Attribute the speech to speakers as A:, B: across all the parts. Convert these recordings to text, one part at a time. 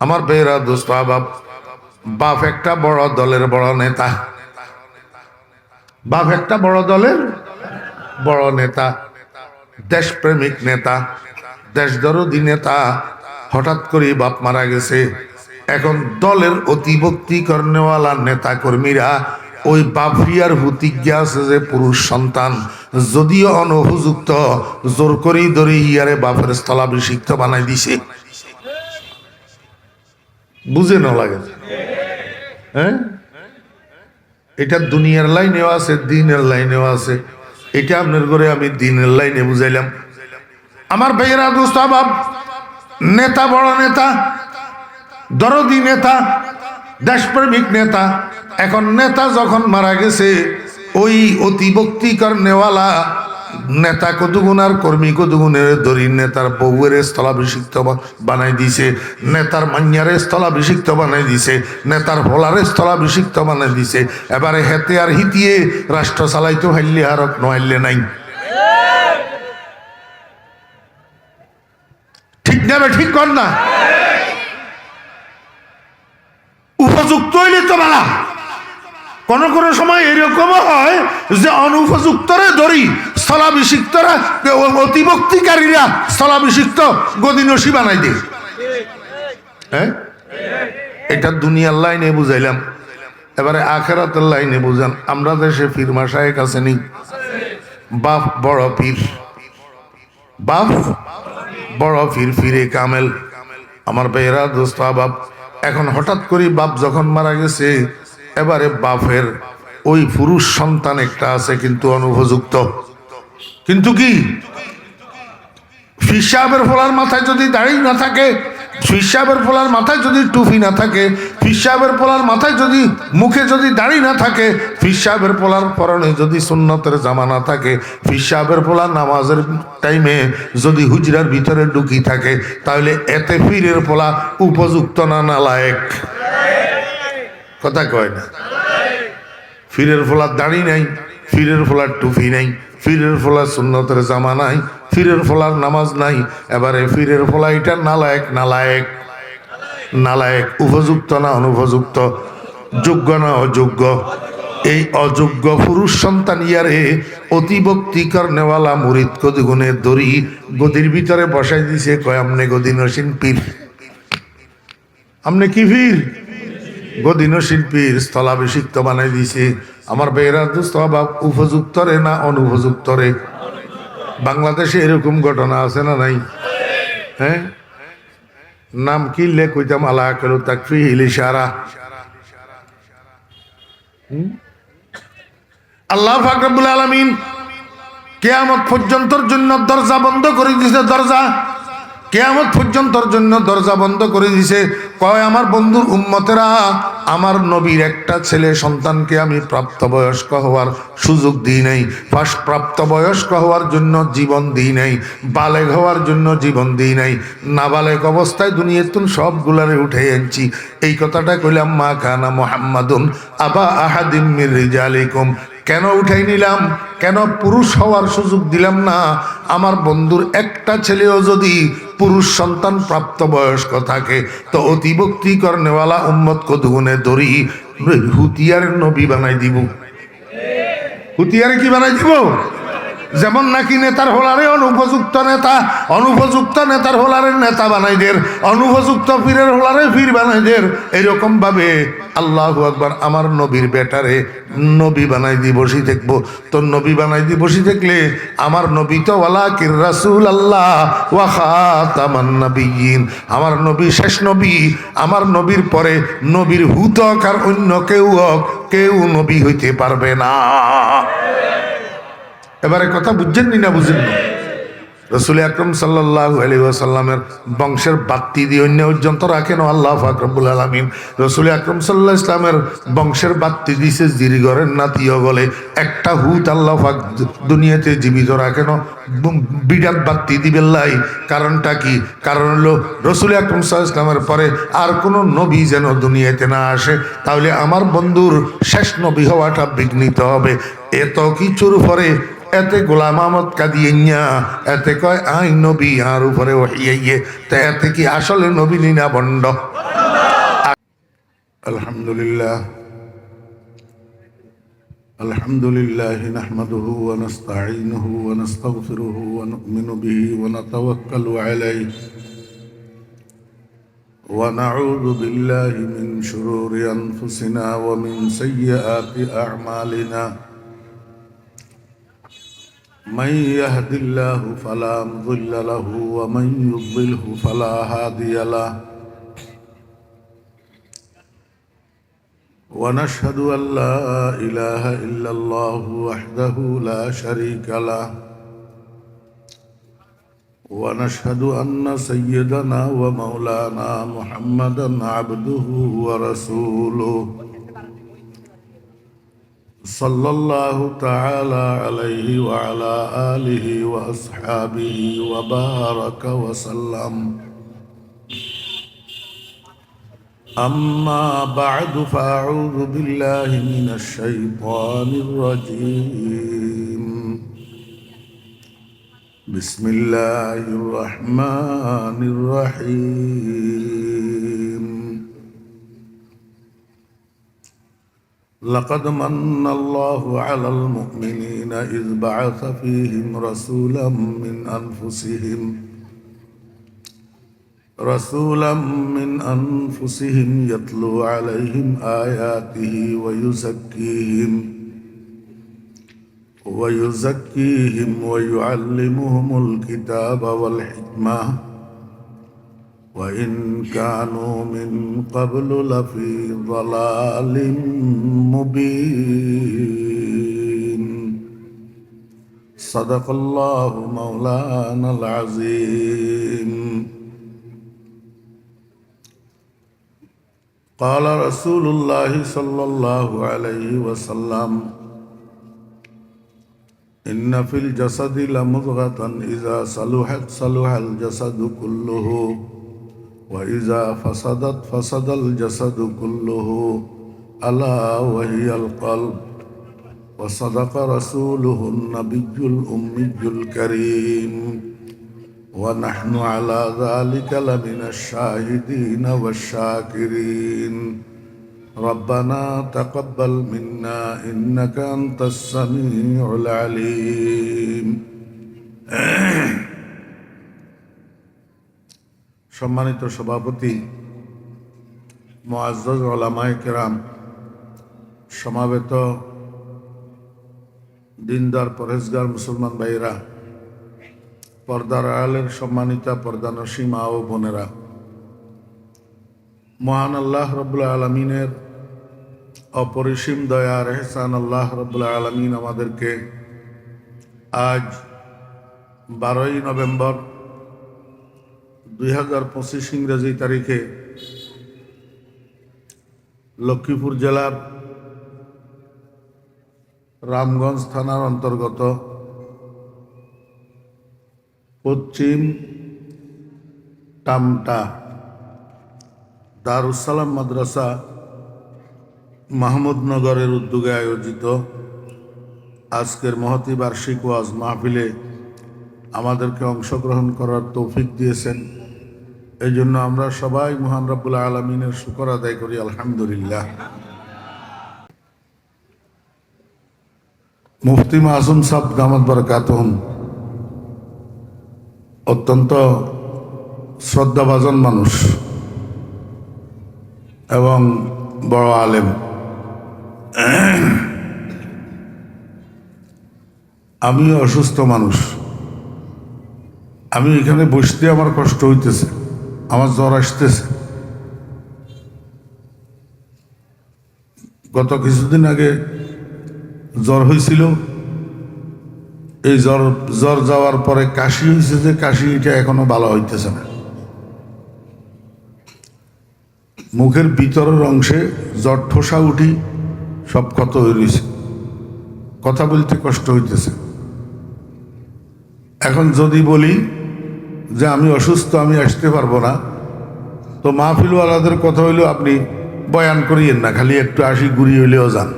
A: আমার বেরা দোস্ত বাপ বাপ একটা বড় দলের বড় নেতা, বাপ একটা বড় দলের বড় নেতা, দেশপ্রেমিক নেতা, দেশদরদী নেতা। হঠাৎ করে বাপ মারা গেছে। এখন দলের অতিভক্তি কর্নেওয়ালা নেতা কর্মীরা ওই বাপিয়ার প্রতিজ্ঞা আছে যে পুরুষ সন্তান যদিও অনুপযুক্ত, জোর করি ধরে ইয়ারে বাপের স্থলাভিষিক্ত বানাই দিছে। বুঝে না লাগে? হ্যাঁ, এটা দুনিয়ার লাইনেও আছে, দিনের লাইনেও আছে। এটা আপনার করে আমি দিনের লাইনে বুঝাইলাম। আমার ভাইয়েরা দোস্ত বাপ, নেতা বড় নেতা, দরদি নেতা, দেশপ্রেমিক নেতা। এখন নেতা যখন মারা গেছে, ওই অতিভক্তি কর্নেওয়ালা নেতা কতগুণার কর্মী কতগুণের দরি নেতার বউয়ের স্থলাভিষিক্ত বানাই দিছে, নেতার মাইয়ারে স্থলাভিষিক্ত বানাই দিছে, নেতার ভোলারে স্থলাভিষিক্ত বানাই দিছে। এবারে হেতে আর হিতিয়ে রাষ্ট্র চালাইতে হাইলে আর নহাইলে নাই। ঠিক না? ঠিক কর না? উপযুক্ত হইলে তো বালা। কোন কোন সময় এরকম হয় যে অনুপযুক্তরে ধরি স্থলাভিষিক্তরা, অতিভক্তিকারীরা স্থলাভিষিক্ত গদিনসী বানাই দেয়। হ্যাঁ, এটা দুনিয়ার লাইনে বুঝাইলাম। এবারে আখেরাতের লাইনে বুঝান। আমরা দেশে পীর মাশায়েখ আছে নি? বাপ বড় পীর, বাপ বড় পীর, ফিরে কামেল। আমার বেহরা দোস্ত বাপ, এখন হঠাৎ করে বাপ যখন মারা গেছে, এবারে বাপের ওই পুরুষ সন্তান একটা আছে কিন্তু অনুপযুক্ত। কিন্তু কি, পীর সাহেবের ফোলার মাথায় যদি দাড়ি না থাকে, পীর সাহেবের ফোলার মাথায় যদি টুপি না থাকে, পীর সাহেবের ফোলার মাথায় যদি মুখে যদি দাড়ি না থাকে, পীর সাহেবের ফোলার পরনে যদি সুন্নতের জামা না থাকে, পীর সাহেবের ফোলার নামাজের টাইমে যদি হুজরার ভিতরে ঢুকি থাকে, তাহলে এতে পীরের ফোলা উপযুক্ত না নালায়েক? কথা কয় না? পীরের ফোলার দাড়ি নাই, পীরের ফোলার টুপি নাই, পীরের ফোলার সুন্নতের জামা নাই, পীরের ফোলার নামাজ নাই। এবারে পীরের ফোলা এটা নালায়েক, নালায়েক, নালায়েক। উপযুক্ত না অনুপযুক্ত? যোগ্য না অযোগ্য? এই অযোগ্য পুরুষ সন্তান ইয়ারে অতিভক্তি কর্নেওয়ালা মুরিদ কদিগুণের দড়ি গদির ভিতরে বসাই দিছে। কয় আমনে গদিনসীন পীর। আমনে কি পীর? গদিনসীন পীর, স্থলাভিষিক্ত বানাই দিছে। আমার বেহরা দোস্ত বাপ, উপযুক্ত রে না অনুপযুক্ত রে? বাংলাদেশে এরকম ঘটনা আছে না নাই? হ্যাঁ, নাম কি লে কইতাম, আলা কেন তাকফি ইলিশারা। আল্লাহ পাক রব্বুল আলামিন কিয়ামত পর্যন্তর জন্য দরজা বন্ধ করে দিয়েছে। দরজা কিয়ামত পর্যন্তর জন্য দরজা বন্ধ করে দিয়েছে। কয় আমার বন্ধুর উম্মতেরা, আমার নবীর একটা ছেলে সন্তানকে আমি প্রাপ্তবয়স্ক হওয়ার সুযোগ দিই নাই, প্রাপ্তবয়স্ক হওয়ার জন্য জীবন দিই নাই, বালেগ হওয়ার জন্য জীবন দিই নাই, নাবালেগ অবস্থায় দুনিয়াতুন সবগুলারে উঠে আনছি। এই কথাটা কইলাম, মা কানা মুহাম্মাদুন আবা আহাদিম মির রিজালিকুম। কেন উঠাই নিলাম? কেন পুরুষ হওয়ার সুযোগ দিলাম না? আমার বন্ধুর একটা ছেলেও যদি পুরুষ সন্তান প্রাপ্তবয়স্ক থাকে, তো অতিভক্তি কর্নেওয়ালা উম্মত কদগুনে দড়ি হুতিয়ারের নবী বানাই দিব। হুতিয়ারে কি বানাই দিব? যেমন নাকি নেতার হোলারে অনুপযুক্ত নেতা, অনুপযুক্ত নেতার হোলারের নেতা বানাই দের, অনুপযুক্ত পীরের হোলারে পীর বানাই দের। এরকম ভাবে আল্লাহু আকবার, আমার নবীর বেটারে নবী বানাই দি বসি থাকবো। তো নবী বানাই দি বসি থাকলে আমার নবী তো ওয়ালাকির রাসূল আল্লাহ ওয়া খাতামান নাবিয়্যিন, আমার নবী শেষ নবী। আমার নবীর পরে নবীর হুতক আর অন্য কেউ নবী হইতে পারবে না। এবারে কথা বুঝছেন না? বুঝেন না? রসুল আকরম সাল্লাল্লাহু আলাইহি ওয়াসাল্লামের বংশের বাত্তি দিয়ে অন্য পর্যন্ত রাখেন আল্লাহ পাক রব্বুল আলামিন। রসুল আকরম সাল্লাল্লাহু আলাইহি ওয়াসাল্লামের বংশের বাত্তি দিছে জিরিগরের নাতিও বলে একটা হুত আল্লাহ পাক দুনিয়াতে জীবিত রাখেন, বিরাট বাত্তি দিবেন লাই। কারণটা কি? কারণ হলো রসুল আকরম সাল্লাল্লাহু আলাইহি ওয়াসাল্লামের পরে আর কোনো নবী যেন দুনিয়াতে না আসে, তাহলে আমার বন্ধুর শেষ নবী হওয়াটা বিঘ্নিত হবে। এত কিছুর পরে এতে গোলাম আহমদ কাদিয়াইয়া এতে কয় আই নবী আর উপরে ওহিয়াইয়ে, তা এতে কি আসলে নবী না বন্ড? আলহামদুলিল্লাহ আলহামদুলিল্লাহ নাহমাদুহু ওয়া নাস্তাঈনুহু ওয়া নাস্তাগফিরুহু ওয়া নু'মিনু বিহি ওয়া নাতাওয়াক্কালু আলাইহি ওয়া নাউযু বিল্লাহি মিন শুরুরি আনফুসিনা ওয়া মিন সাইয়্যাতি আ'মালিনা। মান ইয়াহদিল্লাহু ফালা মুযিল্লা লাহু ওয়া মান ইউদ্লিলহু ফালা হাদিয়া লাহু। ونشهد أن لا إله إلا الله وحده لا شريك له، ونشهد أن سيدنا ومولانا محمدا عبده ورسوله صلى الله تعالى عليه وعلى آله وأصحابه وبارك وسلم. أما بعد فأعوذ بالله من الشيطان الرجيم. بسم الله الرحمن الرحيم. لقد من الله على المؤمنين إذ بعث فيهم رسولا من أنفسهم يتلو عليهم آياته ويزكيهم ويعلمهم الكتاب والحكمة وإن كانوا من قبل لفي ضلال مبين. صدق الله مولانا العظيم. قال رسول الله صلى الله عليه وسلم: إن في الجسد لمضغة إذا صلحت صلح الجسد كله وإذا فسدت فسد الجسد كله ألا وهي القلب. وصدق رسوله النبي الأمي الكريم ونحن على ذلك لمن الشاهدين والشاكرين. ربنا تقبل منا إنك أنت السميع العليم. সম্মানিত সভাপতি, মুআজ্জাজ উলামায়ে কেরাম, সমাবেত দিনদার পরহেজগার মুসলমান ভাইরা, পর্দার আড়ালের সম্মানিতা পর্দানসী মা ও বোনেরা, মহান আল্লাহ রাব্বুল আলামিনের অপরিসীম দয়া আর ইহসান আল্লাহ রাব্বুল আলামিন আমাদেরকে আজ 12ই নভেম্বর 2025 ইংরেজি তারিখে লক্ষ্মীপুর জেলার রামগঞ্জ থানার অন্তর্গত পশ্চিম টামটা দারুস সালাম মাদ্রাসা মাহমুদনগরের উদ্যোগে আয়োজিত আজকের মহতী বার্ষিক ওয়াজ মাহফিলে আমাদেরকে অংশগ্রহণ করার তৌফিক দিয়েছেন। এই জন্য আমরা সবাই মহান রব্বুল আলামিনের শুকর আদায় করি, আলহামদুলিল্লাহ। মুফতি মাসুম সাহেব দামাত বরকাতুহুম অত্যন্ত শ্রদ্ধাভাজন মানুষ এবং বড় আলেম। আমি অসুস্থ মানুষ, আমি এখানে বসতে আমার কষ্ট হইতেছে, আমার জ্বর আসতেছে। গত কিছুদিন আগে জ্বর হয়েছিল, এই জ্বর যাওয়ার পরে কাশি হয়েছে, যে কাশি এটা এখনো ভালো হইতেছে না। মুখের ভিতরের অংশে জ্বর ঠোসা উঠি সব ক্ষত হয়ে রয়েছে, কথা বলতে কষ্ট হইতেছে। এখন যদি বলি যে আমি অসুস্থ, আমি আসতে পারবো না, তো মাহফিলওয়ালাদের কথা হইলেও আপনি বয়ান করিয়েন না, খালি একটু আসি ঘুরি হইলেও যান।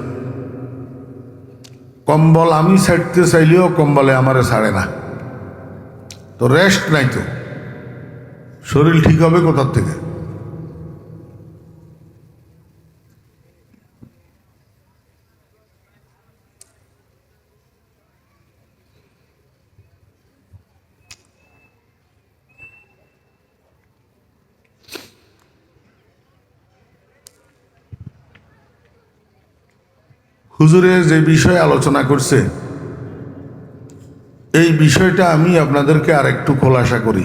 A: কম্বল আমি ছাড়তে চাইলেও কম্বলে আমারে ছাড়ে না। তো রেস্ট নাই, তো শরীর ঠিক হবে কোথার থেকে? হুজুরে যে বিষয়ে আলোচনা করছে, এই বিষয়টা আমি আপনাদেরকে আরেকটু খোলাসা করি।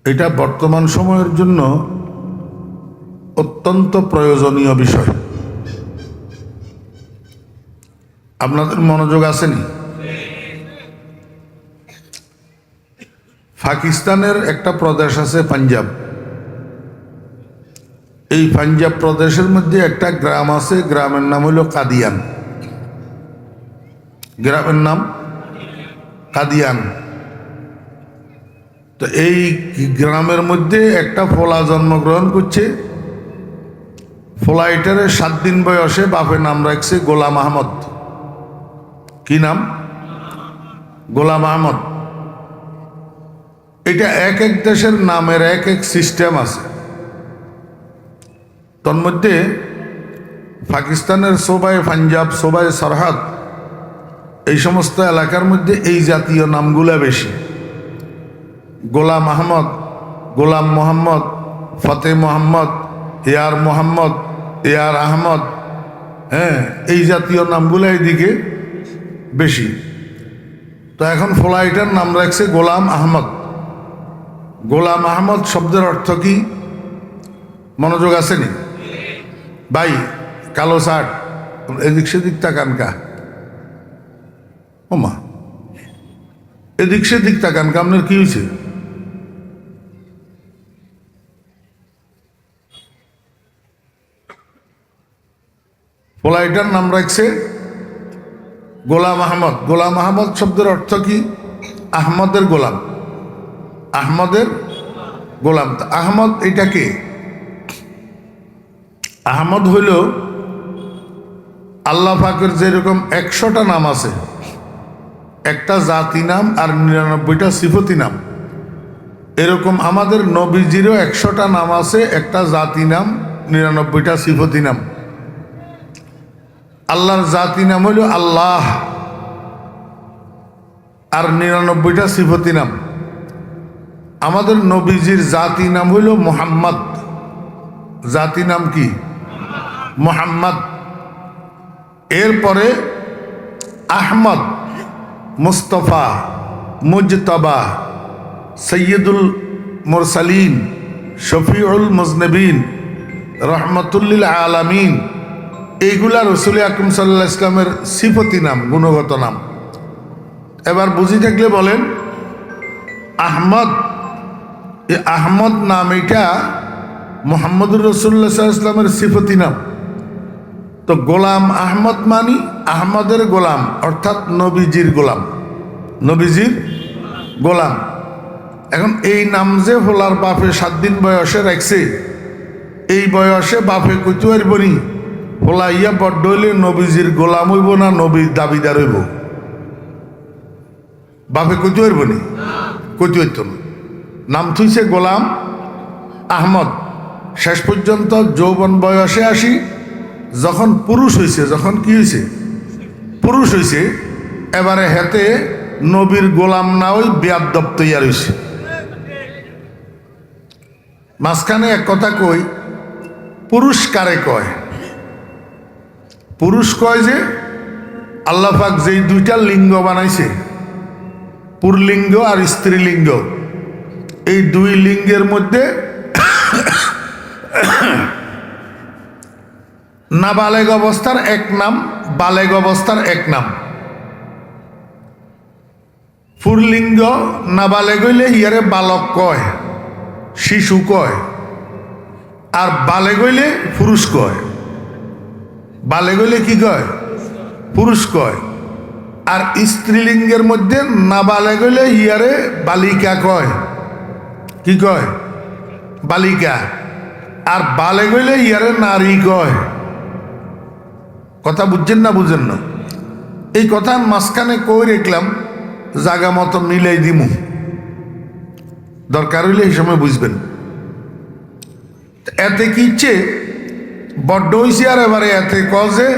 A: এটা বর্তমান সময়ের জন্য অত্যন্ত প্রয়োজনীয় বিষয়। আপনাদের মনোযোগ আসেনি? পাকিস্তানের একটা প্রদেশ আছে পাঞ্জাব। এই পাঞ্জাব প্রদেশের মধ্যে একটা গ্রাম আছে, গ্রামের নাম হইল কাদিয়ান। গ্রামের নাম কাদিয়ান। তো এই গ্রামের মধ্যে একটা ফোলা জন্মগ্রহণ করছে। ফোলা এটারে 7 দিন বয়সে বাপের নাম রাখছে গোলাম আহমদ। কি নাম? গোলাম আহমদ। এটা এক এক দেশের নামের এক এক সিস্টেম আছে। তোর মধ্যে পাকিস্তানের সোবায় পাঞ্জাব, সোবায় সরহদ, এই সমস্ত এলাকার মধ্যে এই জাতীয় নামগুলা বেশি। গোলাম আহমদ, গোলাম মোহাম্মদ, ফতে মোহাম্মদ, এয়ার মোহাম্মদ, এয়ার আহমদ, হ্যাঁ, এই জাতীয় নামগুলো এইদিকে বেশি। তো এখন ফ্লাইটার নাম রাখছে গোলাম আহমদ। গোলাম আহমদ শব্দের অর্থ কি? মনোযোগ আসেনি ভাই? কালো শার্ট, এদিক সেদিক তাকান কা? ওমা, এদিক সেদিক তাকান কা? আপনার কি হয়েছে? ফ্লাইটার নাম রাখছে গোলাম আহমদ। গোলাম আহমদ শব্দের অর্থ কি? আহমদের গোলাম। আহমদের গোলাম। আহমদ এটা কে? আহমদ হইল আল্লাহ পাকের যেরকম 100টা নাম আছে, একটা জাতি নাম আর 99টা সিফতি নাম, এরকম আমাদের নবীজিরও 100টা নাম আছে, একটা জাতি নাম, 99টা সিফতি নাম। আল্লাহর জাতি নাম হইল আল্লাহ আর 99টা সিফতি নাম। আমাদের নবীজির জাতি নাম হইল মুহাম্মদ। জাতি নাম কি? মুহাম্মদ। এরপরে আহমদ, মুস্তফা, মুজতবা, সৈয়দুল মুরসালিন, শফিউল মুজনবিন, রহমতুল্লিল আলামিন, এইগুলা রসুল আকরম সাল্লাল্লাহু আলাইহি ইসলামের সিফতি নাম, গুণগত নাম। এবার বুঝি থাকলে বলেন, আহমদ, এই আহমদ নাম এটা মুহাম্মদুর রাসূলুল্লাহ সাল্লাল্লাহু আলাইহি ইসলামের সিফতি নাম। তো গোলাম আহমদ মানি আহমদের গোলাম, অর্থাৎ নবীজির গোলাম। নবীজির গোলাম। এখন এই নাম যে ফোলার বাপে 7 দিন বয়সে রাখছে, এই বয়সে বাপে কইতে পারবনি ফোলা ইয়া বড্ড হইলে নবীজির গোলাম হইব না নবীর দাবিদার হইব? বাপে কইতে পারবনি? কইতে হইত না। নাম থুইছে গোলাম আহমদ। শেষ পর্যন্ত যৌবন বয়সে আসি, যখন পুরুষ হয়েছে, যখন কি হয়েছে? পুরুষ হয়েছে, এবারে হেতে নবীর গোলাম না ওই বেয়াদ্দব তৈয়ার হয়েছে। মাঝখানে এক কথা কই, পুরুষ কারে কয়? পুরুষ কয় যে আল্লাহ পাক যেই 2টা লিঙ্গ বানাইছে, পুরলিঙ্গ আর স্ত্রীলিঙ্গ, এই 2 লিঙ্গের মধ্যে নাবালেগ অবস্থার এক নাম, বালেগ অবস্থার এক নাম। পুরলিঙ্গ নাবালেগ হইলে ইয়ারে বালক কয়, শিশু কয়, আর বালেগ হইলে পুরুষ কয়। বালেগ হইলে কি কয়? পুরুষ কয়। আর স্ত্রীলিঙ্গের মধ্যে নাবালেগ হইলে ইয়ারে বালিকা কয়। কি কয়? বালিকা। আর বালেগ হইলে ইয়ারে নারী কয়। কথা বুঝছেন না বুঝেন না? এই কথা মাঝখানে কই রেখলাম, জাগা মতো মিলাই দিমু, দরকার হইলে এই সময় বুঝবেন। এতে কি ইচ্ছে বড্ড হইছে, আর এবারে এতে কজে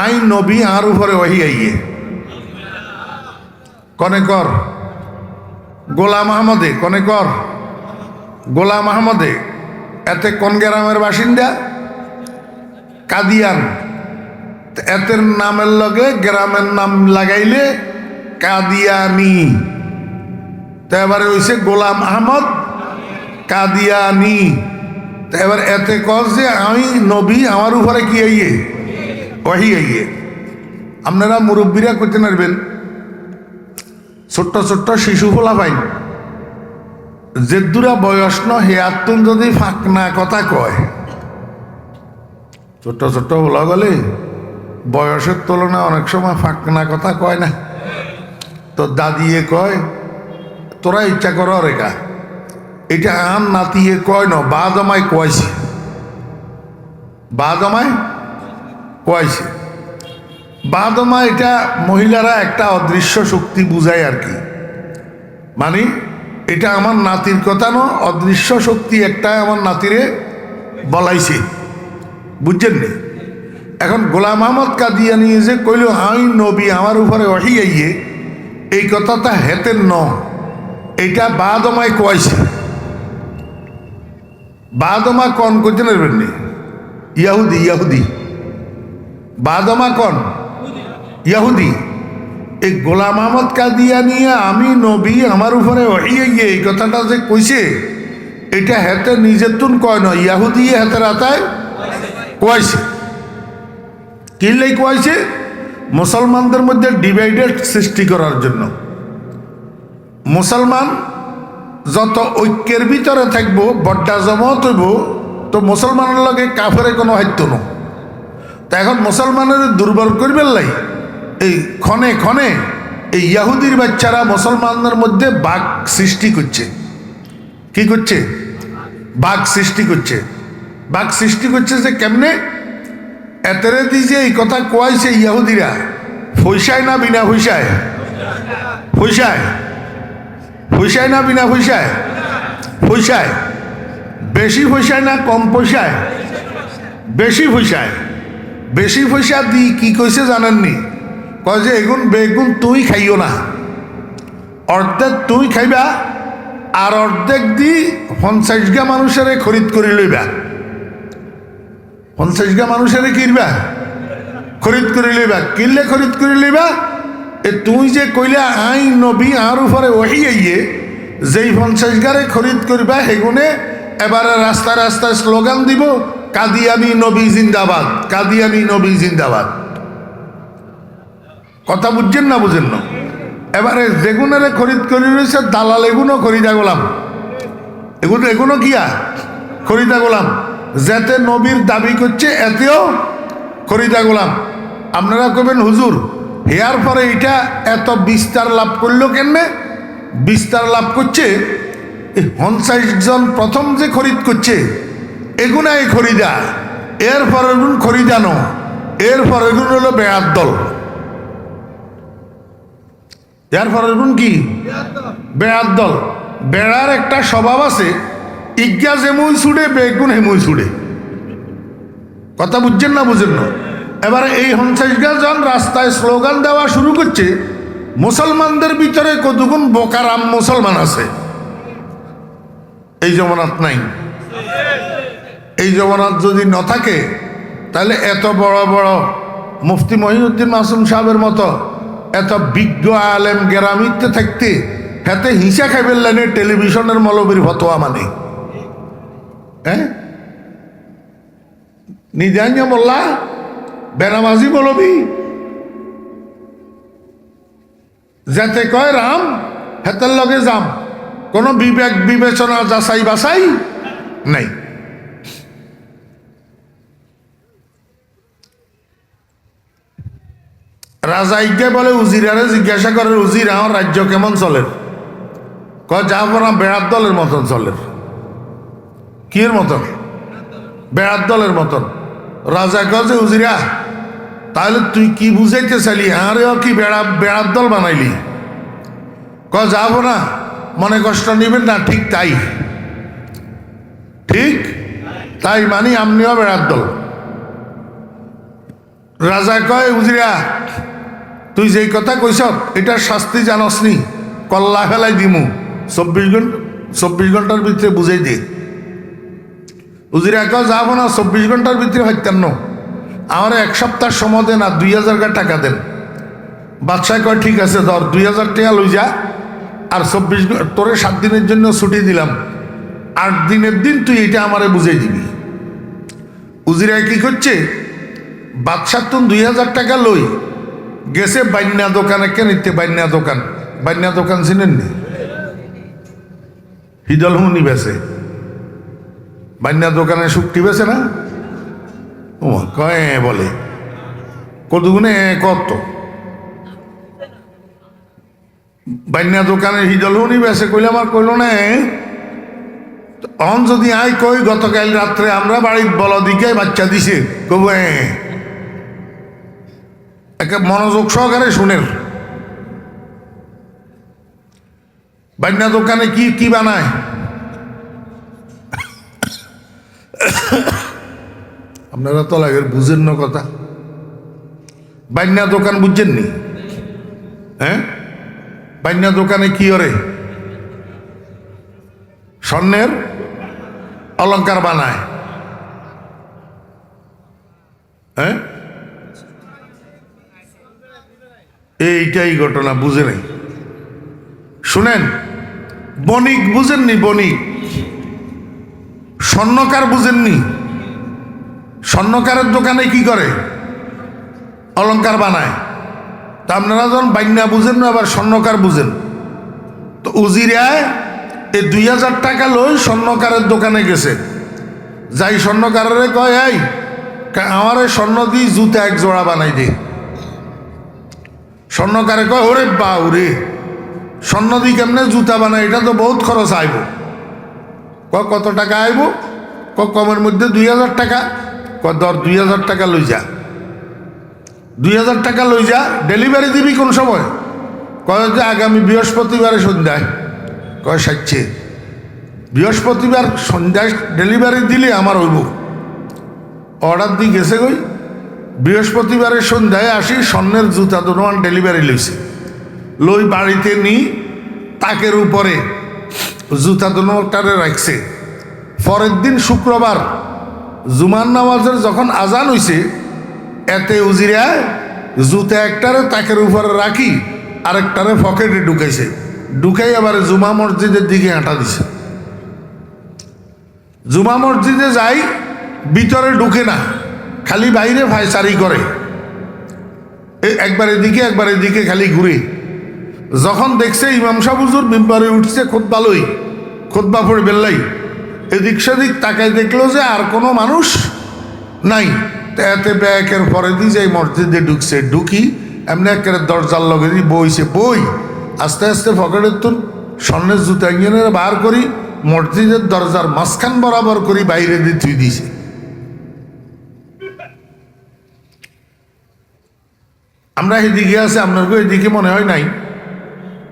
A: আই নবী আর উপরে ওহি আইয়ে কনে কর গোলাম আহমদে, কনে কর গোলাম আহমদে। এতে কোন গ্রামের বাসিন্দা? কাদিয়ান। এতের নামের লগে গ্রামের নাম লাগাইলে কাদিয়ানি। তো এবারে হইছে গোলাম আহমদ কাদিয়ানি। তো এবার এতে কজ যে আমি নবী আমার উপরে কি আইয়ে ওহি আইয়ে। আপনারা মুরব্বীরা করতে পারবেন, ছোট্ট ছোট্ট শিশু ফোলা পাইন যে দূরা বয়স ন হেয়াতুন যদি ফাঁকনা কথা কয়, ছোট্ট ছোট্ট বলা গেলে বয়সের তুলনায় অনেক সময় ফাঁকনা কথা কয় না। তো দাদিয়ে কয় তোরা ইচ্ছা করো রেখা, এটা আন নাতিয়ে কয় ন বা জমায় কয়েছে, বা জমায় কয়েছে। বা জমা এটা মহিলারা একটা অদৃশ্য শক্তি বুঝায় আর কি, মানে এটা আমার নাতির কথা ন, অদৃশ্য শক্তি একটা আমার নাতিরে বলাইছে, বুঝছেন নি? এখন গোলাম আহমদ কাদিয়ানি যে কইল আমি নবী আমার উপরে ওহি আইয়ে, এই কথাটা হেতেন ন, এটা বাদমায় কয়েছে। বাদমা কন করতে পারবেন নি? ইয়াহুদি, ইয়াহুদি বাদমা কন ইয়াহুদি। এই গোলাম আহমদ কাদিয়ানি আমি নবী আমার উপরে ওহি আইয়ে এই কথাটা যে কইছে, এটা হেতে নিজের তুন কয় ন, ইয়াহুদি হেতের আতায় কয়েছে। কিনলেই কয়েছে মুসলমানদের মধ্যে ডিভাইডেড সৃষ্টি করার জন্য। মুসলমান যত ঐক্যের ভিতরে থাকবো, বড্ডা জমত হইব, তো মুসলমানের লগে কাফের কোনো হাইত্য ন। তা এখন মুসলমানের দুর্বল করবেন লাই এই ক্ষণে ক্ষণে এই ইয়াহুদির বাচ্চারা মুসলমানদের মধ্যে বাঘ সৃষ্টি করছে। কি করছে? বাঘ সৃষ্টি করছে। বাঘ সৃষ্টি করছে যে কেমনে? এতেরে দিয়ে এই কথা কোয়াইছে ইয়াহুদিরা, পয়সায় না বিনা পয়সায়? পয়সায়। পয়সায় না বিনা পয়সায়? পয়সায়। বেশি পয়সায় না কম পয়সায়? বেশি পয়সায়। বেশি পয়সা দি কি কইছে জানেননি? কয় যে এগুন বেগুন তুই খাইও না, অর্ধেক তুই খাইবা আর অর্ধেক দি 50 গা মানুষের খরিদ করে লইবা। 50 গা মানুষের কিনবা, খরিদ করে লইবা। কিনলে খরিদ করে লইবা। এ তুই যে কইলে আই নবী আর উপরে ওহি আইয়ে, যেই 50 গারে খরিদ করবা সেগুনে এবারে রাস্তায় রাস্তায় স্লোগান দিব, কাদিয়ানি নবী জিন্দাবাদ, কাদিয়ানি নবী জিন্দাবাদ। কথা বুঝছেন না বুঝেন না? এবারে যেগুনের খরিদ করে রয়েছে দালাল, এগুনো খরিদা গোলাম, এগুনো কিয়া খরিদা গোলাম। যেতে নবীর দাবি করছে এতেও খরিদা গোলাম। আপনারা কবেন হুজুর হেয়ার পরে এটা এত বিস্তার লাভ করলো কেমনে? বিস্তার লাভ করছে 50 জন প্রথম যে খরিদ করছে এগুনাই খরিদা, এরপর এগুন খরিদানো, এরপর এগুন হলো বেড়ার দল। এরপর এগুন কি? বেড়ার দল। বেড়ার একটা স্বভাব আছে, ইজ্ঞা যেমন ছুড়ে বেগুন হেমুই ছুড়ে। কথা বুঝছেন না বুঝেন না? এবারে এই 50 জন রাস্তায় স্লোগান দেওয়া শুরু করছে। মুসলমানদের ভিতরে কতগুণ বোকারাম মুসলমান আছে এই জমানাত নাই। এই জমানাত যদি ন থাকে তাহলে এত বড় বড় মুফতি মহিউদ্দিন মাসুম সাহেবের মতো এত বিজ্ঞ আলেম গেরামিতে থাকতে হাতে হিংসা খাইবেন লাইনে টেলিভিশনের মৌলবীর ফতোয়া মানে, হ্যাঁ নিজাঞ্জা মোল্লা বেনামাজি মৌলবী যাতে কয় রাম হেতের লগে যাম, কোনো বিবেক বিবেচনা যাচাই বাছাই নাই। রাজা ইজ্ঞা বলে উজিরারে জিজ্ঞাসা করে, উজির আমার রাজ্য কেমন চলে? কয় যা পড়া বেড়ার দলের মতন চলে। কির মতন? বেড়ার দলের মতন। রাজা কয় যে উজিরা তাহলে তুই কি বুঝাইতে চাইলি? আরে কি বেড়ার দল বানাইলি? যাবো না, মনে কষ্ট নিবেন না। ঠিক তাই, ঠিক তাই মানি আমনিও বেড়ার দল। রাজা কয়, উজিরা তুই যেই কথা কইস এটার শাস্তি জানস নি, কল্লা ফেলাই দিমু, 24 ঘন্টার ভিতরে বুঝাই দে। উজিরা কয় যাবো না, 24 ঘন্টার ভিতরে হইতেন না, আমার 1 সপ্তাহ সময় দেন আর 2000 টাকা দেন। বাদশাহ কয় ঠিক আছে, ধর 2000 টাকা লই যা, আর 24 তোরে 7 দিনের জন্য ছুটি দিলাম, 8 দিনের দিন তুই এটা আমারে বুঝাই দিবি। উজিরা কি করছে, বাদশাহ তুন 2000 টাকা লই গেছে বান্যা দোকানে। কেনিতে বান্যা দোকান চিনেন নি? হিদলমুনি বেছে, বান্যা দোকানে শুক্তি বেছে না? ও কয় বলে কতগুণে কত বান্যা দোকানে হিদলমুনি বেছে কইলে আমার কইল না। অন যদি আয় কই গতকাল রাত্রে আমরা বাড়ির বলদিকে বাচ্চা দিছে, কব একে মনোযোগ সহকারে শুনেন। বান্যা দোকানে কি কি বানায়? আপনারা তো লাগে বুঝেন না কথা। বান্যা দোকান বুঝছেন নি? হ্যাঁ, বান্যা দোকানে কি করে? স্বর্ণের অলংকার বানায়। হ্যাঁ, এইটাই ঘটনা, বুঝে নাই। শুনেন, বণিক বুঝেননি? বণিক, স্বর্ণকার বুঝেননি? স্বর্ণকারের দোকানে কি করে? অলংকার বানায়। তা আপনারা যখন বান্যা বুঝেন না, আবার স্বর্ণকার বুঝেন। তো উজিরায় এই 2000 টাকা লই স্বর্ণকারের দোকানে গেছে। যাই স্বর্ণকারের কয়, এই আমার স্বর্ণ দিয়ে জুতা 1 জোড়া বানাই দে। স্বর্ণকারে কয়, ওরে বাউরে, স্বর্ণ দিয়ে কেমনে জুতা বানায়? এটা তো বহুত খরচ আইব। কত টাকা আইব? কমের মধ্যে 2000 টাকা। ধর 2000 টাকা লই যা, 2000 টাকা লই যা। ডেলিভারি দিবি কোন সময়? কয় যে আগামী বৃহস্পতিবারে সন্ধ্যায়। কয় সাচ্ছে, বৃহস্পতিবার সন্ধ্যায় ডেলিভারি দিলে আমার হইব। অর্ডার দিয়ে গেছে কই, বৃহস্পতিবারের সন্ধ্যায় আসি, স্বর্ণের জুতা দোনোয়ান ডেলিভারি লইছে। লই বাড়িতে নি, তাকের উপরে জুতা দোনোটারে রাখছে। পরের দিন শুক্রবার জুমার নামাজের যখন আজান হইছে, এতে উজিরা জুতা একটারে তাকের উপরে রাখি, আরেকটারে পকেটে ঢুকাইছে। ঢুকাই আবার জুমা মসজিদের দিকে হাঁটা দিছে। জুমা মসজিদে যাই, ভিতরে ঢুকে না, খালি বাইরে ফায়সারি করে, একবার এদিকে খালি ঘুরে। যখন দেখছে ইমাম সাহেব হুজুর মিম্বারে উঠছে, খুতবা পড়ে বেল্লাই, এদিক সেদিক তাকায় দেখলো যে আর কোনো মানুষ নাই। এতে ব্যাকের পরে দিয়ে যাই মসজিদে ঢুকছে। ঢুকি এমনি একের দরজার লগে দিয়ে বইছে। আস্তে আস্তে পকেটের তুন স্বর্ণের জুতা ইঞ্জিনের বার করি, মসজিদের দরজার মাঝখান বরাবর করি বাইরে দিয়ে তুই দিছে। আমরা এদিকে আছে, আপনার এদিকে মনে হয় নাই।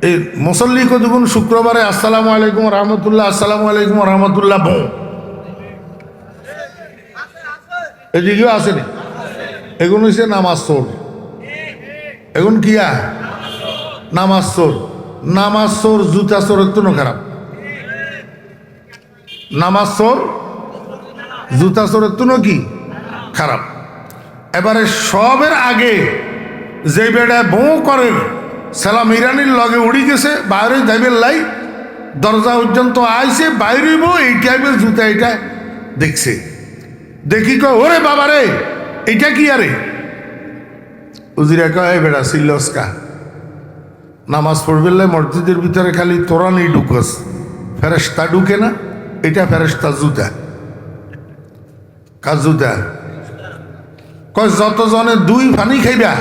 A: এই মুসল্লি কতক্ষণ শুক্রবারে আসসালামু আলাইকুম রহমতুল্লাহ, আসসালামু আলাইকুম রহমতুল্লাহ বউ, এদিকেও আসেনি। এগুলো হচ্ছে নামাজ চোর। এখন কিয়া নামাজ চোর। নামাজ চোর, জুতা চোর একটু খারাপ। নামাজ চোর, জুতা চোর একটু কি খারাপ। এবারে সবের আগে যে বেড়া বউ করেন, সালাম ইরানির লগে উড়ি গেছে, বাইরে যাইবেন লাই, দরজা পর্যন্ত আইছে, বাইরে বউ এই টাইপের জুতা এটা দেখছে। দেখি কয়, ওরে বাবা রে, এটা কি আরে? উজিরা কয়, বেড়া সিল্লসকা, নামাজ পড়বে মসজিদের ভিতরে খালি তোরা নেই ঢুকস, ফেরেশতা ঢুকে না, এটা ফেরেশতা জুতা। কার জুতা? কয় যতজনে 2 পানি খাইবা,